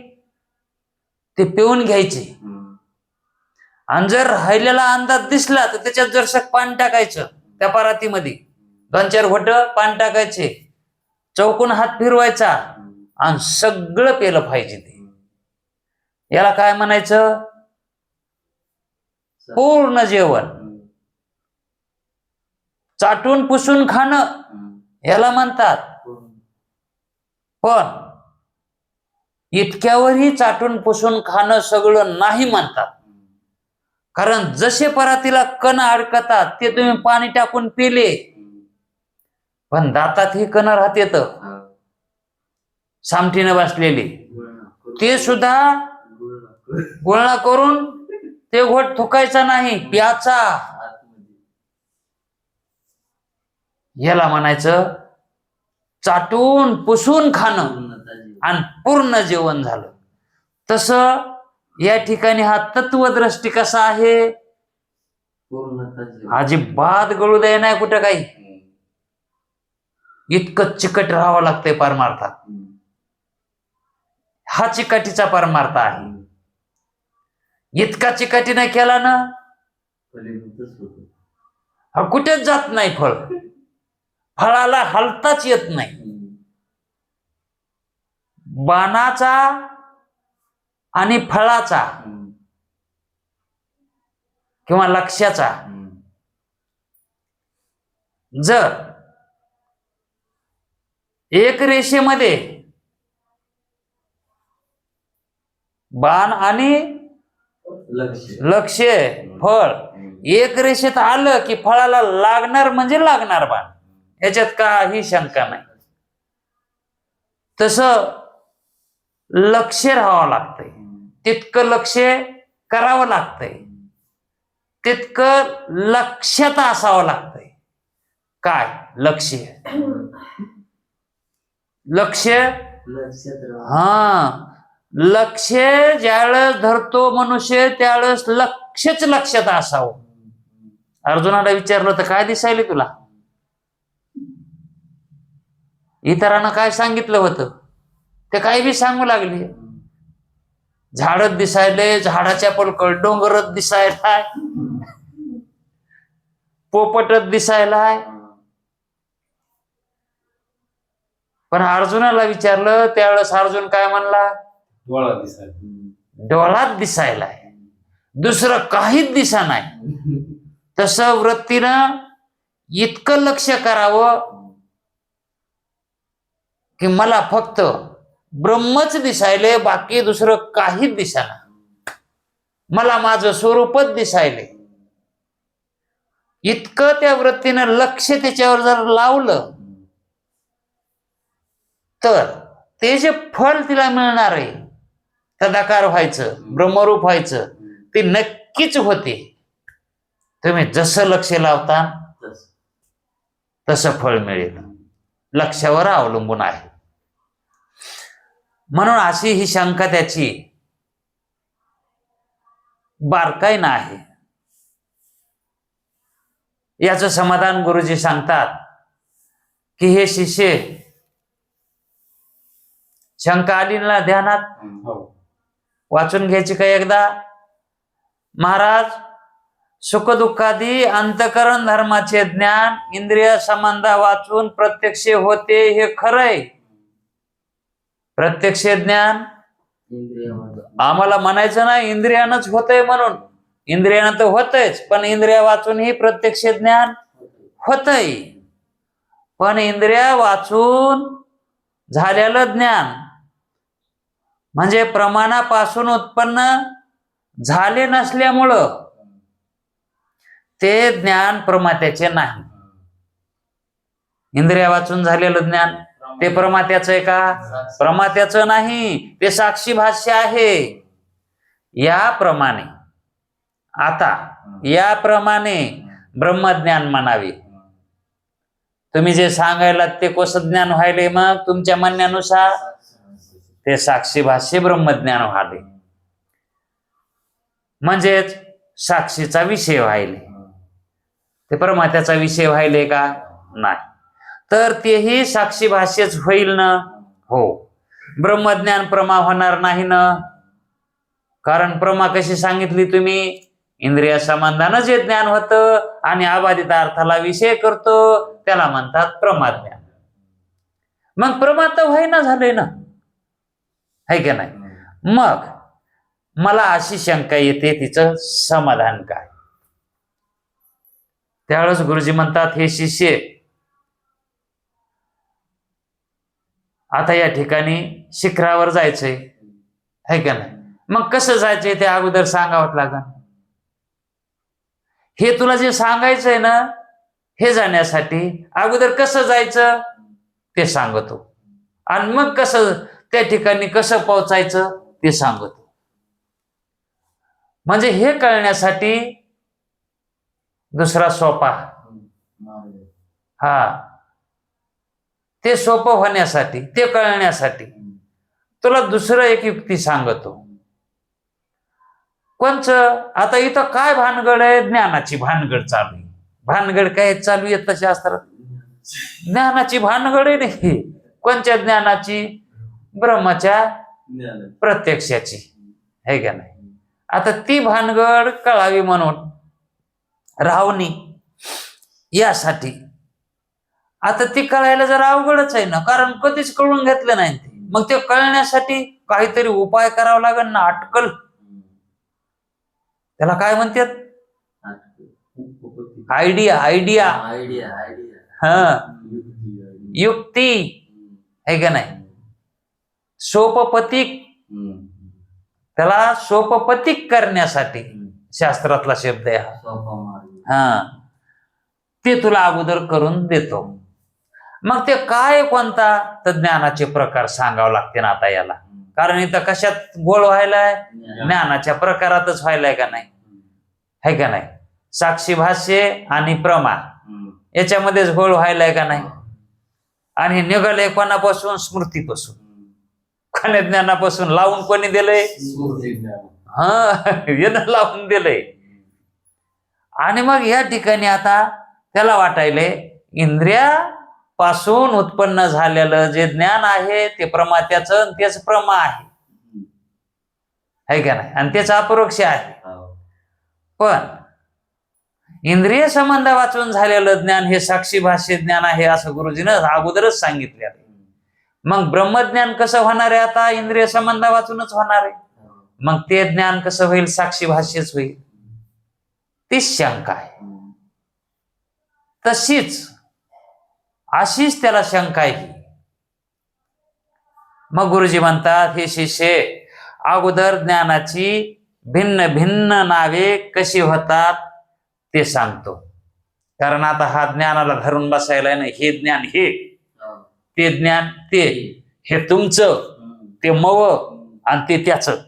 [SPEAKER 1] ते पिऊन घ्यायचे. आणि जर राहिलेला अंदाज दिसला तर त्याच्यात जर पाणी टाकायचं, त्या परातीमध्ये 2-4 घोट पाणी टाकायचे, चौकून हात फिरवायचा आणि सगळं पेलं पाहिजे. ते याला काय म्हणायचं? पूर्ण जेवण. चाटून पुसून खाणं याला म्हणतात. पण इतक्यावरही चाटून पुसून खाणं सगळं नाही म्हणतात, कारण जसे परातीला कण अडकतात ते तुम्ही पाणी टाकून पिले, पण दातात ही कण राहतेत सामटीनं बसलेले, ते सुद्धा गुळणा करून ते घोट थुकायचा नाही, प्याचा. याला म्हणायचं चाटून पुसून खाणं आणि पूर्ण जेवण झालं. तसं या ठिकाणी हा तत्वद्रष्टी कसा आहे? अजिबात गळू द्याय नाही कुठं काही. इतकं चिकट राहावं लागतंय परमार्थात. हा चिकाटीचा परमार्थ आहे. इतका चिकाटीने केला ना कुठेच जात नाही फळ, फळाला हलताच येत नाही. बाणाचा आणि फळाचा किंवा लक्ष्याचा जर एक रेषेमध्ये बाण आणि लक्ष्य फळ एक रेषेत आलं की फळाला लागणार म्हणजे लागणार बाण, याच्यात काही शंका नाही. तसं लक्ष राहावं लागतंय, तितकं लक्ष करावं लागतंय, तितकं लक्षात असावं लागतंय. काय लक्ष? लक्ष लक्ष ज्यावेळेस धरतो मनुष्य त्यावेळेस लक्षच लक्षात असावं. अर्जुनाला विचारलं तर काय दिसायले तुला? इतरांना काय सांगितलं होतं ते काही बी सांगू लागले. झाडच दिसायले, झाडाच्या पलकड डोंगरच दिसायलाय, पोपटच दिसायलाय. पण अर्जुनाला विचारलं त्यावेळेस अर्जुन काय म्हणला? डोळात दिसायलाय, दुसरं काहीच दिसा नाही. तसं वृत्तीनं इतकं लक्ष करावं की मला फक्त ब्रह्मच दिसायले, बाकी दुसरं काहीच दिसाना, मला माझं स्वरूपच दिसायले. इतकं त्या वृत्तीनं लक्ष त्याच्यावर जर लावलं तर ते जे फळ तिला मिळणार आहे, तदाकार व्हायचं, ब्रह्मरूप व्हायचं, ते नक्कीच होते. तुम्ही जसं लक्ष लावता तसं फळ मिळेल, लक्षावर अवलंबून आहे. म्हणून अशी ही शंका त्याची बारकाईनं आहे. याचं समाधान गुरुजी सांगतात की हे शिष्य, शंका आली ना ध्यानात, वाचून घ्यायची का एकदा? महाराज, सुखदुःखादी अंतकरण धर्माचे ज्ञान इंद्रिय संबंधा वाचून प्रत्यक्ष होते हे खरंय. प्रत्यक्ष ज्ञान आम्हाला म्हणायचं नाही इंद्रियानंच होतंय म्हणून, इंद्रियानं तर होतंयच, पण इंद्रिया वाचून ही प्रत्यक्ष ज्ञान होतंय. पण इंद्रिया वाचून झालेलं ज्ञान म्हणजे प्रमाणापासून उत्पन्न झाले नसल्यामुळं ते ज्ञान प्रमात्याचे नाही. इंद्रिया वाचून झालेलं ज्ञान ते प्रमात्याचं आहे का? प्रमात्याचं नाही, ते साक्षी भाष्य आहे. याप्रमाणे आता याप्रमाणे ब्रह्मज्ञान म्हणावे. तुम्ही जे सांगायला ते कसं ज्ञान व्हायले? मग तुमच्या म्हणण्यानुसार ते साक्षी भाष्य ब्रह्मज्ञान व्हाले, म्हणजेच साक्षीचा विषय व्हायले. ते परमात्याचा विषय व्हायले का? नाही. तर तेही साक्षी भाष्यच होईल ना? हो. ब्रह्मज्ञान प्रमा होणार नाही ना? कारण प्रमा कशी सांगितली तुम्ही? इंद्रिया संबंधानं जे ज्ञान होतं आणि अबाधित अर्थाला विषय करतो त्याला म्हणतात प्रमाज्ञान. मग प्रमा तर व्हायना झाले ना, है का नाही? मग मला अशी शंका येते, तिचं समाधान काय? त्यावेळेस गुरुजी म्हणतात, हे शिष्य, आता या ठिकाणी शिखरावर जायचंय, है का नाही? मग कसं जायचंय ते अगोदर सांगावं लागेल. हे तुला जे सांगायचंय ना, हे जाण्यासाठी अगोदर कसं जायचं ते सांगतो, आणि मग कसं त्या ठिकाणी कसं पोहोचायचं ते सांगतो. म्हणजे हे कळण्यासाठी दुसरा सोपा, ते सोपं होण्यासाठी, ते कळण्यासाठी तुला दुसरं एक युक्ती सांगतो. कोणचं? आता इथं काय भानगड आहे? ज्ञानाची भानगड चालू आहे. भानगड काय चालू आहे शास्त्रात? ज्ञानाची भानगड आहे. नाही कोणत्या ज्ञानाची? ब्रह्माच्या प्रत्यक्षाची, है का नाही? आता ती भानगड कळावी म्हणून रावणी यासाठी, आता ती कळायला जरा अवघडच आहे ना, कारण कधीच कळून घेतलं नाही ते. मग ते कळण्यासाठी काहीतरी उपाय करावा लागेल ना, अटकल. त्याला काय म्हणतात? आयडिया. आयडिया हा, युक्ती आहे का नाही, सोपपतिक. त्याला सोपपतिक करण्यासाठी शास्त्रातला शब्द आहे हा, ते तुला अगोदर करून देतो. मग ते काय, कोणता, तर ज्ञानाचे प्रकार सांगावं लागते ना आता याला, कारण इथं कशात गोळ व्हायलाय? ज्ञानाच्या प्रकारातच व्हायलाय का नाही, है का नाही. साक्षी भाष्य आणि प्रमा याच्यामध्येच गोळ व्हायलाय का नाही. आणि निघालंय कोणापासून? स्मृतीपासून. कोणी ज्ञानापासून लावून कोणी दिलंय? हा, यानं लावून दिलंय. आणि मग या ठिकाणी आता त्याला वाटायले इंद्रियापासून उत्पन्न झालेलं जे ज्ञान आहे ते प्रमात्याचं, तेच प्रमा आहे का नाही, आणि तेच अपरोक्ष आहे. पण इंद्रिय संबंध वाचून झालेलं ज्ञान हे साक्षी भाष्य ज्ञान आहे असं गुरुजीनं अगोदरच सांगितले. मग ब्रह्मज्ञान कसं होणार आहे? आता इंद्रिय संबंध वाचूनच होणार आहे. मग ते ज्ञान कसं होईल? साक्षी भाष्यच होईल. तीच शंका आहे. तशीच अशीच त्याला शंका आहे. मग गुरुजी म्हणतात, हे शिष्य, अगोदर ज्ञानाची भिन्न भिन्न नावे कशी होतात ते सांगतो. कारण आता हा ज्ञानाला धरून बसायला नाही. हे ज्ञान हे, ते ज्ञान ते, हे तुमचं, ते मव, आणि ते त्याचं,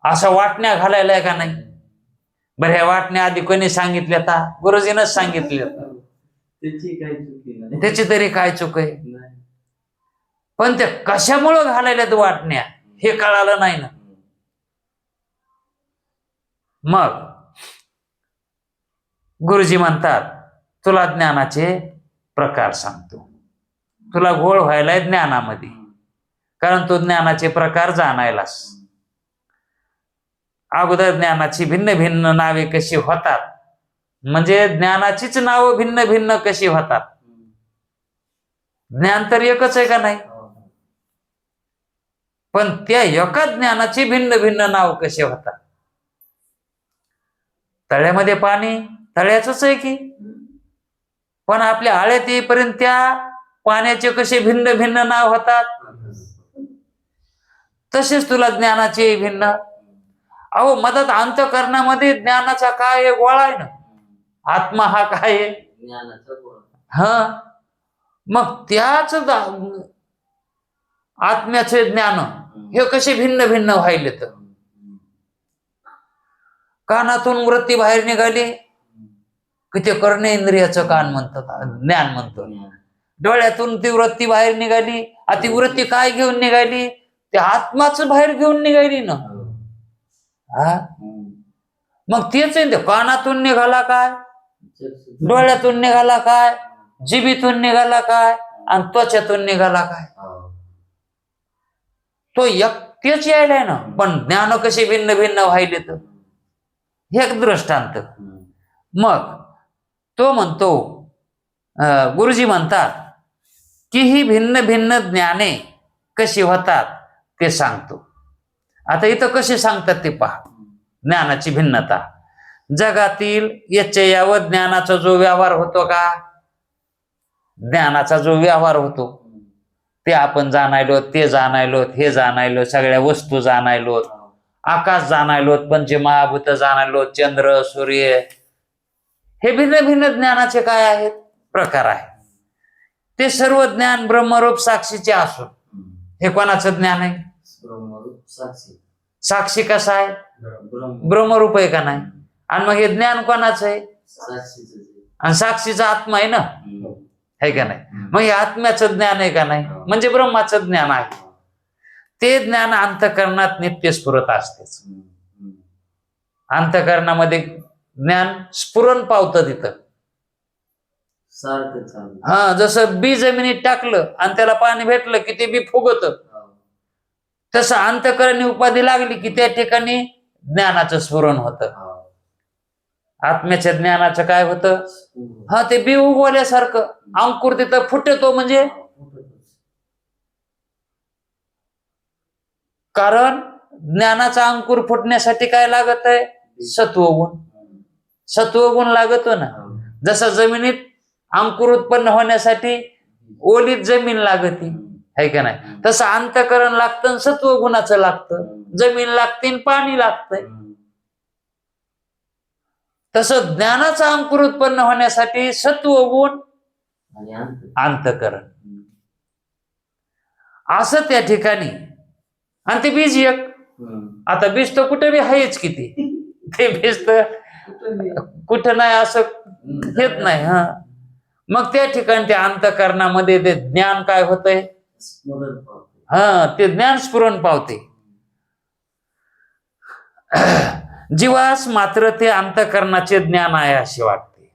[SPEAKER 1] असं वाटण्या घालायला का नाही. बरं, ह्या वाटण्या आधी कोणी सांगितल्या? आता गुरुजीनंच सांगितले. त्याची तरी काय चूक आहे? पण ते कशामुळं घालायल्यात वाटण्या हे कळालं नाही ना. मग गुरुजी म्हणतात, तुला ज्ञानाचे प्रकार सांगतो. तुला घोळ व्हायलाय ज्ञानामध्ये, कारण तू ज्ञानाचे प्रकार जाणायलास. अगोदर ज्ञानाची भिन्न भिन्न नावे कशी होतात, म्हणजे ज्ञानाचीच नावं भिन्न भिन्न कशी होतात. ज्ञान तर एकच आहे का नाही, पण त्या एकाच ज्ञानाची भिन्न भिन्न नाव कशी होतात. तळ्यामध्ये पाणी तळ्याचंच आहे की, पण आपल्या आळ्यात येईपर्यंत त्या पाण्याचे कसे भिन्न भिन्न नाव होतात, तसेच तुला ज्ञानाचे भिन्न. अहो, मदत अंतःकरणामध्ये ज्ञानाचा काय गोळा आहे ना, आत्मा हा काय आहे? हा, मग त्याच आत्म्याचे ज्ञान हे कसे भिन्न भिन्न व्हायले. तर कानातून वृत्ती बाहेर निघाली की ते कर्णेंद्रियाचं कान म्हणतात, ज्ञान म्हणतो. डोळ्यातून ती वृत्ती बाहेर निघाली, ती वृत्ती काय घेऊन निघाली? ते आत्माच बाहेर घेऊन निघाली ना. हा, मग तेच आहे. कानातून निघाला काय, डोळ्यातून निघाला काय, जिभीतून निघाला काय, आणि त्वचेतून निघाला काय, तो तेच यायलाय ना. पण ज्ञान कसे भिन्न भिन्न व्हायले, तर हे एक दृष्टांत. मग तो म्हणतो, गुरुजी म्हणतात की ही भिन्न भिन्न ज्ञाने कशी होतात ते सांगतो. आता इथं कसे सांगतात ते पहा. ज्ञानाची भिन्नता, जगातील यच्चया व ज्ञानाचा जो व्यवहार होतो का, ज्ञानाचा जो व्यवहार होतो ते आपण जाणायलो, ते जाणायलो, हे जाणायलो, सगळ्या वस्तू जाणायलो, आकाश जाणायलो, पंचमहाभूत जाणायलो, चंद्र सूर्य, हे भिन्न भिन्न ज्ञानाचे काय आहेत? प्रकार आहेत. ते सर्व ज्ञान ब्रह्मरूप साक्षीचे असून हे कोणाचं ज्ञान आहे? साक्षी कसा आहे? ब्रह्मरूप आहे का नाही. आणि मग हे ज्ञान कोणाचं आहे? आणि साक्षीचा आत्मा आहे ना, आहे का नाही. मग हे आत्म्याचं ज्ञान आहे का नाही, म्हणजे ब्रह्माचं ज्ञान आहे. ते ज्ञान अंतःकरणात नित्य स्फुरत असतेच. अंतःकरणामध्ये ज्ञान स्फुरण पावतं तिथं. हा, जसं बी जमिनीत टाकलं आणि त्याला पाणी भेटलं की ते बी फुगत, तसं अंतःकरणी उपाधी लागली की त्या ठिकाणी ज्ञानाचं स्फुरण होतं. आत्म्याच्या ज्ञानाचं काय होतं? हा, ते बी उगवल्यासारखं अंकुर तिथं फुटतो. म्हणजे कारण ज्ञानाचा अंकुर फुटण्यासाठी काय लागत आहे? सत्वगुण. सत्वगुण लागतो ना. जसं जमिनीत अंकुर उत्पन्न होण्यासाठी ओलीत जमीन लागती, है का नाही? तसं अंतःकरण लागतं, सत्वगुणाचं लागतं. जमीन लागते आणि पाणी लागतंय. तसं ज्ञानाचा अंकुर उत्पन्न होण्यासाठी सत्वगुण अंतःकरण असं त्या ठिकाणी. आणि ते बीज एक. आता बीज तर कुठे बी आहेच किती. ते बीज तर कुठं नाही असं येत नाही. हा, मग त्या ठिकाणी त्या अंतःकरणामध्ये ते ज्ञान काय होतंय? हा, ते ज्ञान स्फुरण पावते. जीवास मात्र ते अंतःकरणाचे ज्ञान आहे असे वाटते.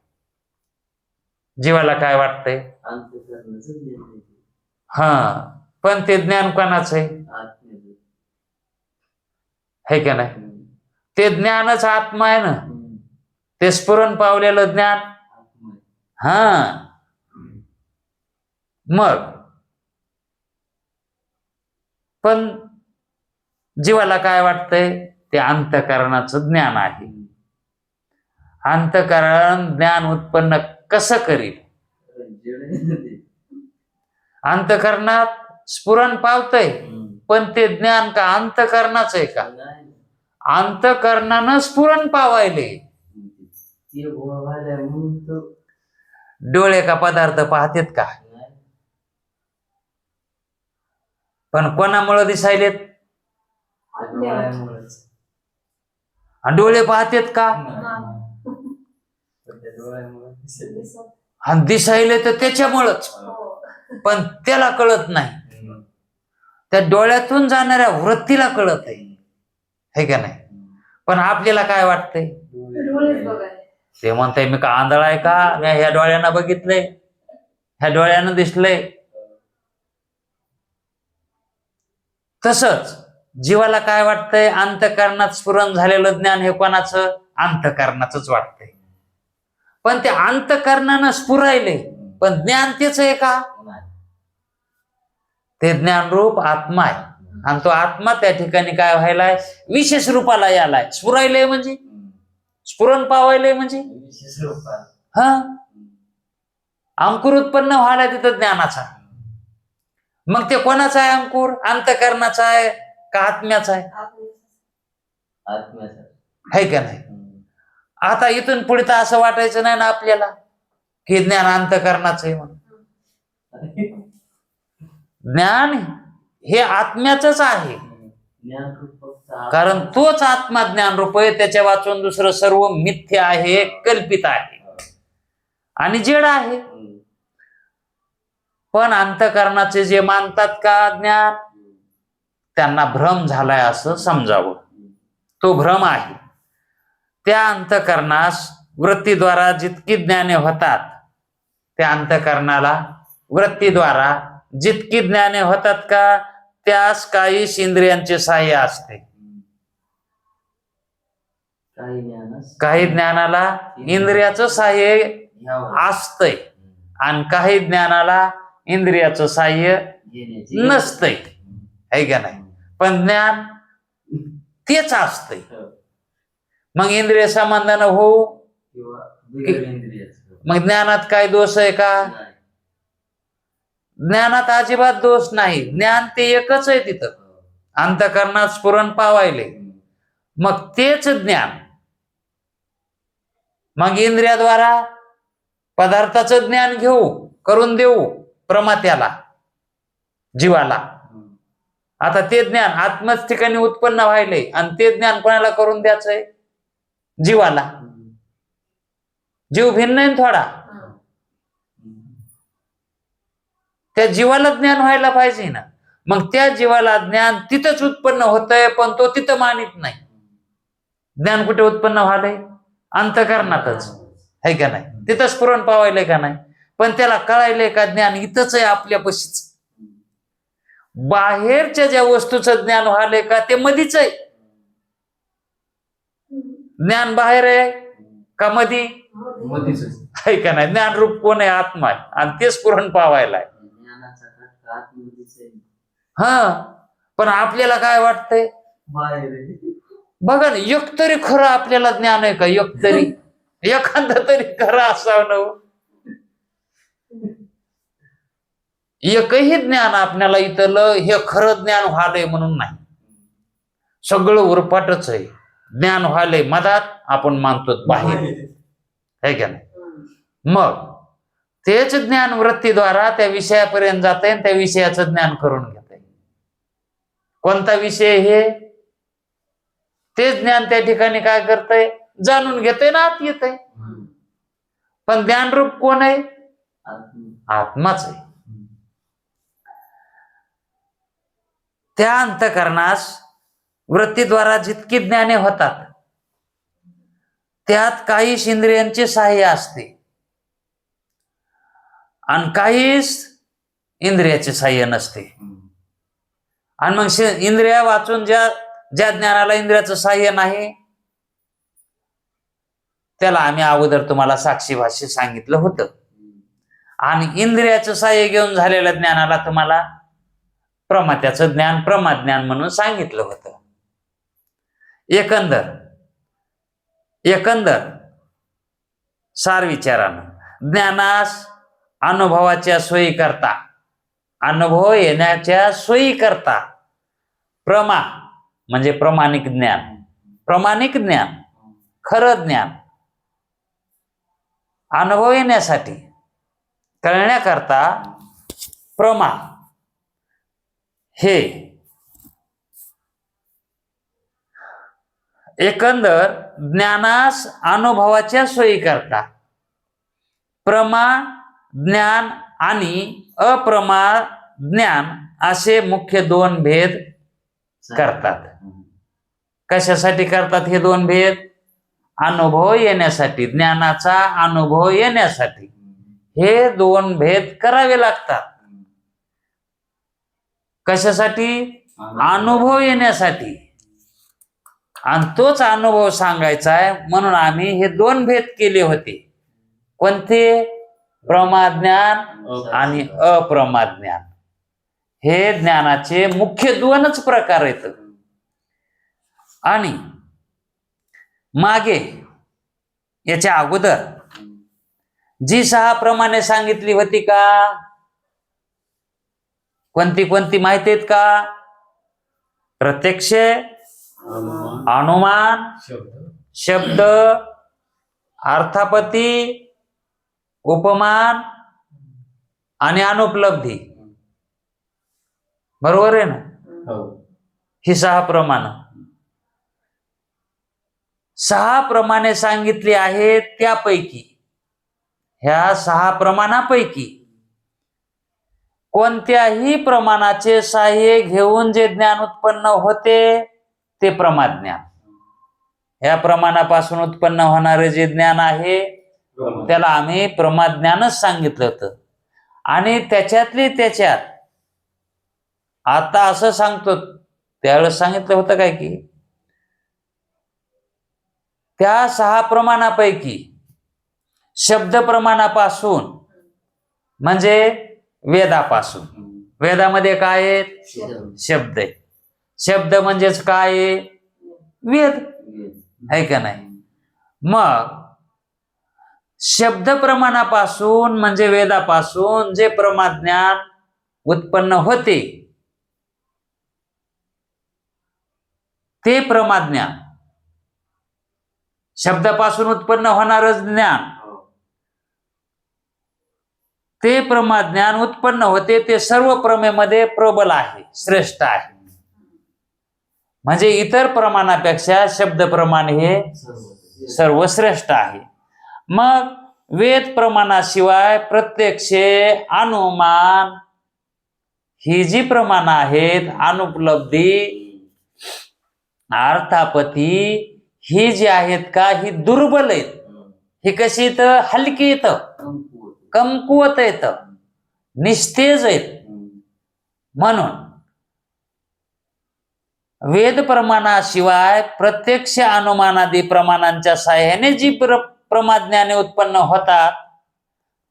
[SPEAKER 1] जीवाला काय वाटतंय? हा, पण ते ज्ञान कोणाचं आहे? है का नाही? ते ज्ञानच आत्मा आहे ना. ते स्फुरण पावलेलं ज्ञान. हा, मग पण जीवाला काय वाटतंय? ते अंतःकरणाचं ज्ञान आहे. अंतःकरण ज्ञान उत्पन्न कसं करील? अंतःकरणात स्फुरण पावतंय, पण ते ज्ञान का अंतःकरणाचं आहे का? अंतःकरणानं स्फुरण पावायले. डोळे का पदार्थ पाहतेत का? पण कोणामुळे दिसायलेत? डोळे पाहतेत का? दिसायले तर त्याच्यामुळंच, पण त्याला कळत नाही. त्या डोळ्यातून जाणाऱ्या वृत्तीला कळत आहे का नाही? पण आपल्याला काय वाटतंय? ते म्हणताय मी का आंधळा आहे का? मी ह्या डोळ्यानं बघितलंय, ह्या डोळ्यानं दिसलंय. तसंच जीवाला काय वाटतंय? अंतःकरणात स्फुरण झालेलं ज्ञान हे कोणाचं? अंतःकरणाचंच वाटतंय. पण ते अंतःकरणानं स्फुरायले, पण ज्ञान तेच आहे का? ते ज्ञानरूप आत्मा आहे. आणि तो आत्मा त्या ठिकाणी काय व्हायलाय? विशेष रूपाला यालाय. स्फुरायलंय म्हणजे स्फुरण पावायलंय म्हणजे हा, अंकुर उत्पन्न व्हायला तिथं ज्ञानाचा. मग ते कोणाचा आहे अंकुर? अंतःकरणाचा आहे का आत्म्याचा आहे? है का नाही? आता इथून पुढे तर असं वाटायचं नाही ना आपल्याला की ज्ञान अंतःकरणाचं आहे म्हणून. ज्ञान हे आत्म्याचंच आहे, कारण तोच आत्मा ज्ञान रूप आहे. त्याच्या वाचून दुसरं सर्व मिथ्य आहे, कल्पित आहे आणि जड आहे. पण अंतःकरणाचे जे मानतात का ज्ञान, त्यांना भ्रम झालाय असं समजावं. तो भ्रम आहे. त्या अंतःकरणास वृत्तीद्वारा जितकी ज्ञाने होतात, त्या अंतःकरणाला वृत्तीद्वारा जितकी ज्ञाने होतात का, त्यास काही इंद्रियांचे सहाय्य असते. काही ज्ञानाला इंद्रियाचं सहाय्य असतंय आणि काही ज्ञानाला इंद्रियाचं सहाय्य नसतंय, है का नाही? पण ज्ञान तेच असतंय. मग इंद्रिय समाधान होऊ, मग ज्ञानात काय दोष आहे का? ज्ञानात अजिबात दोष नाही. ज्ञान ते एकच आहे तिथं अंतःकरणात स्फुरण पावायले. मग तेच ज्ञान मग इंद्रियाद्वारा पदार्थाचं ज्ञान घेऊ, करून देऊ प्रमात्याला, जीवाला. आता ते ज्ञान आत्मच ठिकाणी उत्पन्न व्हायले आणि ते ज्ञान कोणाला करून द्यायचंय? जीवाला. जीव भिन्न आहे थोडा. त्या जीवाला ज्ञान व्हायला पाहिजे ना. मग त्या जीवाला ज्ञान तिथंच उत्पन्न होतंय, पण तो तिथं मानित नाही. ज्ञान कुठे उत्पन्न व्हायलंय? अंतःकरणातच, है का नाही? तिथं स्फुरण पावायलंय का नाही? पण त्याला कळायलंय का ज्ञान इथंच आहे आपल्यापाशीच. बाहेरच्या ज्या वस्तूचं ज्ञान व्हायलंय का ते मधीच आहे. ज्ञान बाहेर आहे का मधी
[SPEAKER 2] मधीच
[SPEAKER 1] आहे का नाही? ज्ञानरूप कोण आहे? आत्मा आहे, आणि तेच पुरण पावायला आहे.
[SPEAKER 2] ज्ञानाचा खटका आतमध्येच आहे.
[SPEAKER 1] हा, पण आपल्याला काय वाटतंय?
[SPEAKER 2] बाहेर आहे.
[SPEAKER 1] बघा ना, एक तरी खरं आपल्याला ज्ञान आहे का? एक तरी एखादं तरी खरं असावं ना हो. एकही ज्ञान आपल्याला इथलं हे खरं ज्ञान व्हालंय म्हणून नाही. सगळं उरपाटच आहे. ज्ञान व्हालंय मधात, आपण मानतो बाहेर, आहे का नाही? मग तेच ज्ञान वृत्तीद्वारा त्या विषयापर्यंत जात आहे, त्या विषयाचं ज्ञान करून घेत आहे. कोणता विषय हे? तेच ज्ञान त्या ठिकाणी काय करतंय? जाणून घेतंय ना, आत येतंय. पण ज्ञानरूप कोण आहे? आत्माच आहे. त्या अंतःकरणास वृत्तीद्वारा जितकी ज्ञाने होतात, त्यात काही इंद्रियांचे सहाय्य असते आणि काहीच इंद्रियाचे सहाय्य नसते. आणि मग इंद्रिया वाचून ज्या ज्ञानाला इंद्रियाचं सहाय्य नाही, त्याला आम्ही अगोदर तुम्हाला साक्षी भाष्य सांगितलं होतं. आणि इंद्रियाचं सहाय्य घेऊन झालेल्या ज्ञानाला तुम्हाला प्रमात्याचं ज्ञान, प्रमाज्ञान म्हणून सांगितलं होतं. एकंदर सार विचारानं ज्ञानास अनुभवाच्या सोयी करता, अनुभव येण्याच्या सोयी करता प्रमा म्हणजे प्रमाणिक ज्ञान, प्रमाणिक ज्ञान, खरं ज्ञान, अनुभव येण्यासाठी, कळण्याकरता प्रमा हे एकंदर ज्ञानास अनुभवाच्या सोयी करता प्रमा ज्ञान आणि अप्रमा ज्ञान असे मुख्य दोन भेद करतात. कशासाठी करतात हे दोन भेद? अनुभव येण्यासाठी, ज्ञानाचा अनुभव येण्यासाठी हे दोन भेद करावे लागतात. कशासाठी? अनुभव येण्यासाठी. आणि तोच अनुभव सांगायचा आहे म्हणून आम्ही हे दोन भेद केले होते. कोणते? प्रमाज्ञान आणि अप्रमाज्ञान. हे ज्ञानाचे मुख्य दोनच प्रकार आहेत. आणि मागे याच्या अगोदर जी 6 प्रमाणे सांगितली होती का? कोणती कोणती माहिती आहेत का? प्रत्यक्ष, अनुमान, शब्द, अर्थापत्ती, उपमान आणि अनुपलब्धी. बरोबर आहे ना? ही 6 प्रमाण. 6 प्रमाणे सांगितली आहेत. त्यापैकी ह्या 6 प्रमाणापैकी कोणत्याही प्रमाणाचे सहाय्य घेऊन जे ज्ञान उत्पन्न होते ते प्रमाज्ञान. ह्या प्रमाणापासून उत्पन्न होणारे जे ज्ञान आहे त्याला आम्ही प्रमाज्ञानच सांगितलं होतं. आणि त्याच्यात आता असं सांगतो, त्यावेळेस सांगितलं होतं काय की त्या 6 प्रमाणापैकी शब्द प्रमाणापासून म्हणजे वेदापासून, वेदामध्ये काय आहेत? शब्द आहे. शब्द म्हणजेच काय? वेद आहे का नाही? मग शब्द प्रमाणापासून म्हणजे वेदापासून जे प्रमाज्ञान उत्पन्न होते ते प्रमाज्ञान, शब्दापासून उत्पन्न होणारच ज्ञान, ते प्रमाज्ञान उत्पन्न होते ते सर्व प्रमेमध्ये प्रबल आहे, श्रेष्ठ आहे. म्हणजे इतर प्रमाणापेक्षा शब्द प्रमाण हे सर्वश्रेष्ठ आहे. मग वेद प्रमाणाशिवाय प्रत्यक्ष, अनुमान ही जी प्रमाण आहेत, अनुपलब्धी, अर्थापत्ती ही जी आहेत का, ही दुर्बल आहेत. ही कशी येतं? हलकी येतं, कमकुवत येतं, निस्तेज आहेत. म्हणून वेद प्रमाणाशिवाय प्रत्यक्ष अनुमानादी प्रमाणांच्या साह्याने जी प्रमाज्ञाने उत्पन्न होतात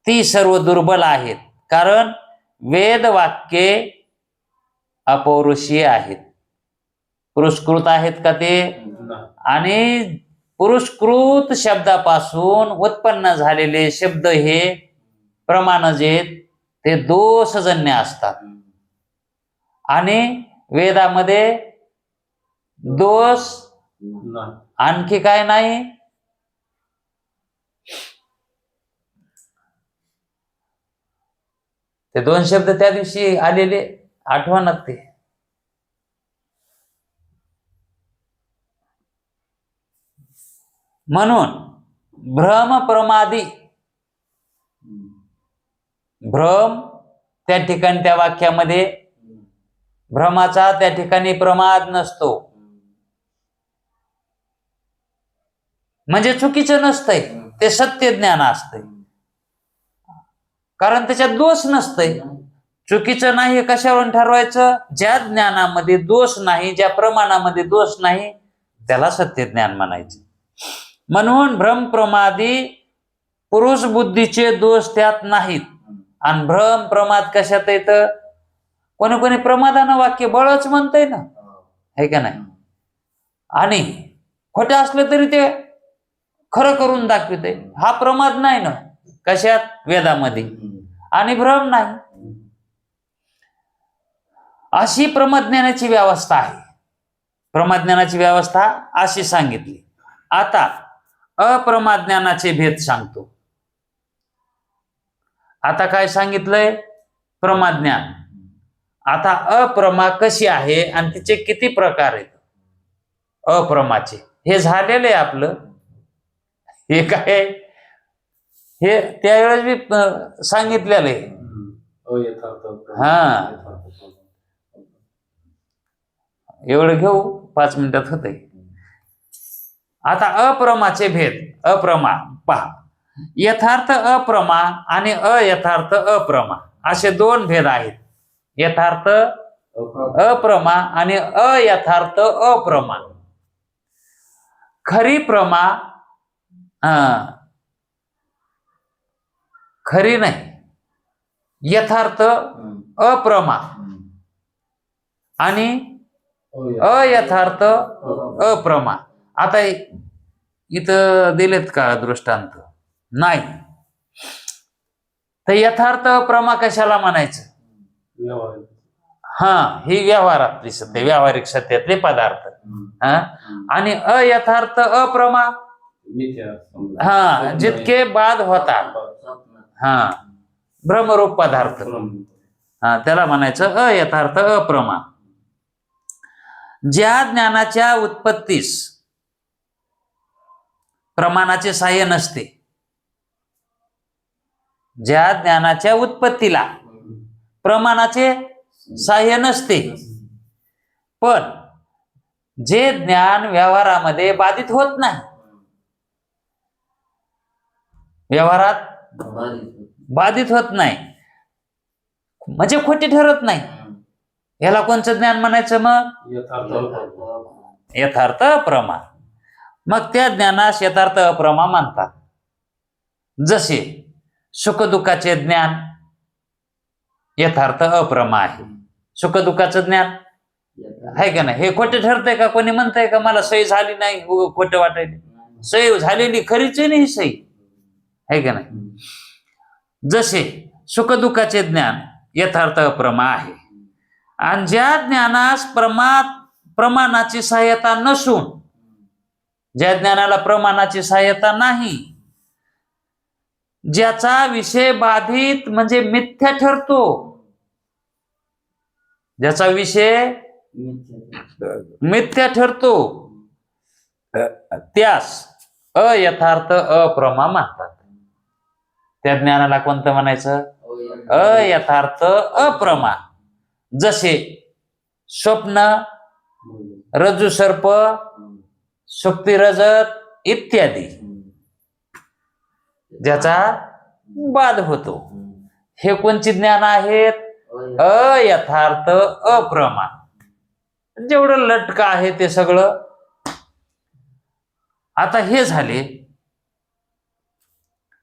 [SPEAKER 1] ती सर्व दुर्बल आहेत, कारण वेद वाक्ये अपौरुषीय आहेत. पुरस्कृत आहेत का ते? आणि पुरस्कृत शब्दापासून उत्पन्न झालेले शब्द हे प्रमाण जे ते दोषजन्य असतात. आणि वेदामध्ये दोष आणखी काय नाही, ते दोन शब्द त्या दिवशी आलेले आठवणात ते. म्हणून भ्रम प्रमादी, भ्रम त्या ठिकाणी त्या वाक्यामध्ये भ्रमाचा त्या ठिकाणी प्रमाद नसतो, म्हणजे चुकीचं नसतंय, ते सत्य ज्ञान असतंय, कारण त्याच्यात दोष नसतंय. चुकीचं नाही कशावरून ठरवायचं? ज्या ज्ञानामध्ये दोष नाही, ज्या प्रमाणामध्ये दोष नाही त्याला सत्य ज्ञान म्हणायचं. म्हणून भ्रम प्रमादी पुरुष बुद्धीचे दोष त्यात नाहीत. आणि भ्रम प्रमाद कशात येतं? कोणी कोणी प्रमादानं वाक्य बळच म्हणतंय ना, है का नाही? आणि खोटे असलं तरी ते खरं करून दाखवते. हा प्रमाद नाही ना कशात? वेदामध्ये. आणि भ्रम नाही. अशी प्रमाज्ञानाची व्यवस्था आहे. प्रमाज्ञानाची व्यवस्था अशी सांगितली. आता अप्रमाज्ञानाचे भेद सांगतो. आता काय सांगितलंय? प्रमाज्ञान. आता अप्रमा कशी आहे आणि तिचे किती प्रकार आहेत अप्रमाचे, हे झालेलं आहे आपलं. हे काय हे त्यावेळेस मी सांगितलेलं आहे. हा, एवढं घेऊ 5 मिनिटात होतंय. आता अप्रमाचे भेद. अप्रमा पहा, यथार्थ अप्रमा आणि अयथार्थ अप्रमा असे दोन भेद आहेत. यथार्थ अप्रमा आणि अयथार्थ अप्रमा. खरी प्रमा खरी नाही, यथार्थ अप्रमा आणि अयथार्थ अप्रमा. आता इथं दिलेत का दृष्टांत? नाही. तर यथार्थ अप्रमा कशाला म्हणायचं? हा, ही व्यवहारातली सत्य, व्यावहारिक सत्यातले पदार्थ. आणि अयथार्थ अप्रमा, हा, जितके बाद होतात, हा, भ्रमरूप पदार्थ, हा, त्याला म्हणायचं अयथार्थ अप्रमा. ज्या ज्ञानाच्या उत्पत्तीस प्रमाणाचे साह्य नसते, ज्या ज्ञानाच्या उत्पत्तीला प्रमाणाचे साह्य नसते, पण जे ज्ञान व्यवहारामध्ये बाधित होत नाही, व्यवहारात बाधित होत नाही, म्हणजे खोटी ठरत नाही, याला कोणचं ज्ञान म्हणायचं? मग यथार्थ अप्रमा. मग त्या ज्ञानास यथार्थ अप्रमा म्हणतात. जसे सुखदुःखाचे ज्ञान यथार्थ अप्रमा आहे. सुखदुःखाचं ज्ञान आहे का नाही? हे खोटे ठरतंय का? कोणी म्हणतंय का मला सही झाली नाही, खोटं वाटायला? सही झालेली खरीच नाही, सही आहे का नाही? जसे सुखदुःखाचे ज्ञान यथार्थ अप्रमा आहे. आणि ज्या ज्ञानास प्रमाणाची सहाय्यता नसून, ज्या ज्ञानाला प्रमाणाची सहाय्यता नाही, ज्याचा विषय बाधित म्हणजे मिथ्या ठरतो, ज्याचा विषय मिथ्या ठरतो, त्यास अयथार्थ अप्रमा म्हणतात. त्या ज्ञानाला कोणतं म्हणायचं? अयथार्थ अप्रमा. जसे स्वप्न, रज्जू सर्प, सुप्ती रजत इत्यादी, ज्याचा बाध होतो, हे कोणची ज्ञान आहेत? अयथार्थ अप्रमा. जेवढं लटका आहे ते सगळं. आता हे झाले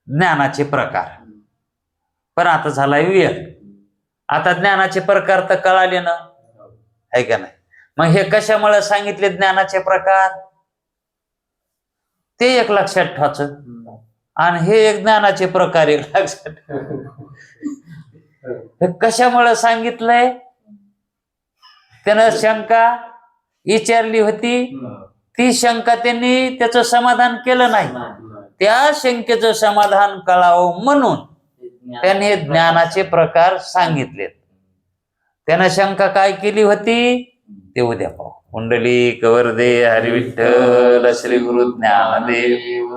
[SPEAKER 1] ज्ञानाचे प्रकार. पण आता झालाय वेळ. आता ज्ञानाचे प्रकार तर कळाले ना, आहे का नाही? मग हे कशामुळे सांगितले ज्ञानाचे प्रकार, ते एक लक्षात ठेवायचं. आणि हे एक ज्ञानाचे प्रकार एक लक्षात हे कशामुळे सांगितलंय? त्यानं शंका विचारली होती, ती शंका त्यांनी त्याचं समाधान केलं नाही. त्या शंकेचं समाधान कळावं म्हणून त्याने ज्ञानाचे प्रकार सांगितलेत. त्यानं शंका काय केली होती ते उद्या पाहू. कुंडली कवरदे हरी विठ्ठल श्री गुरु ज्ञानदेव.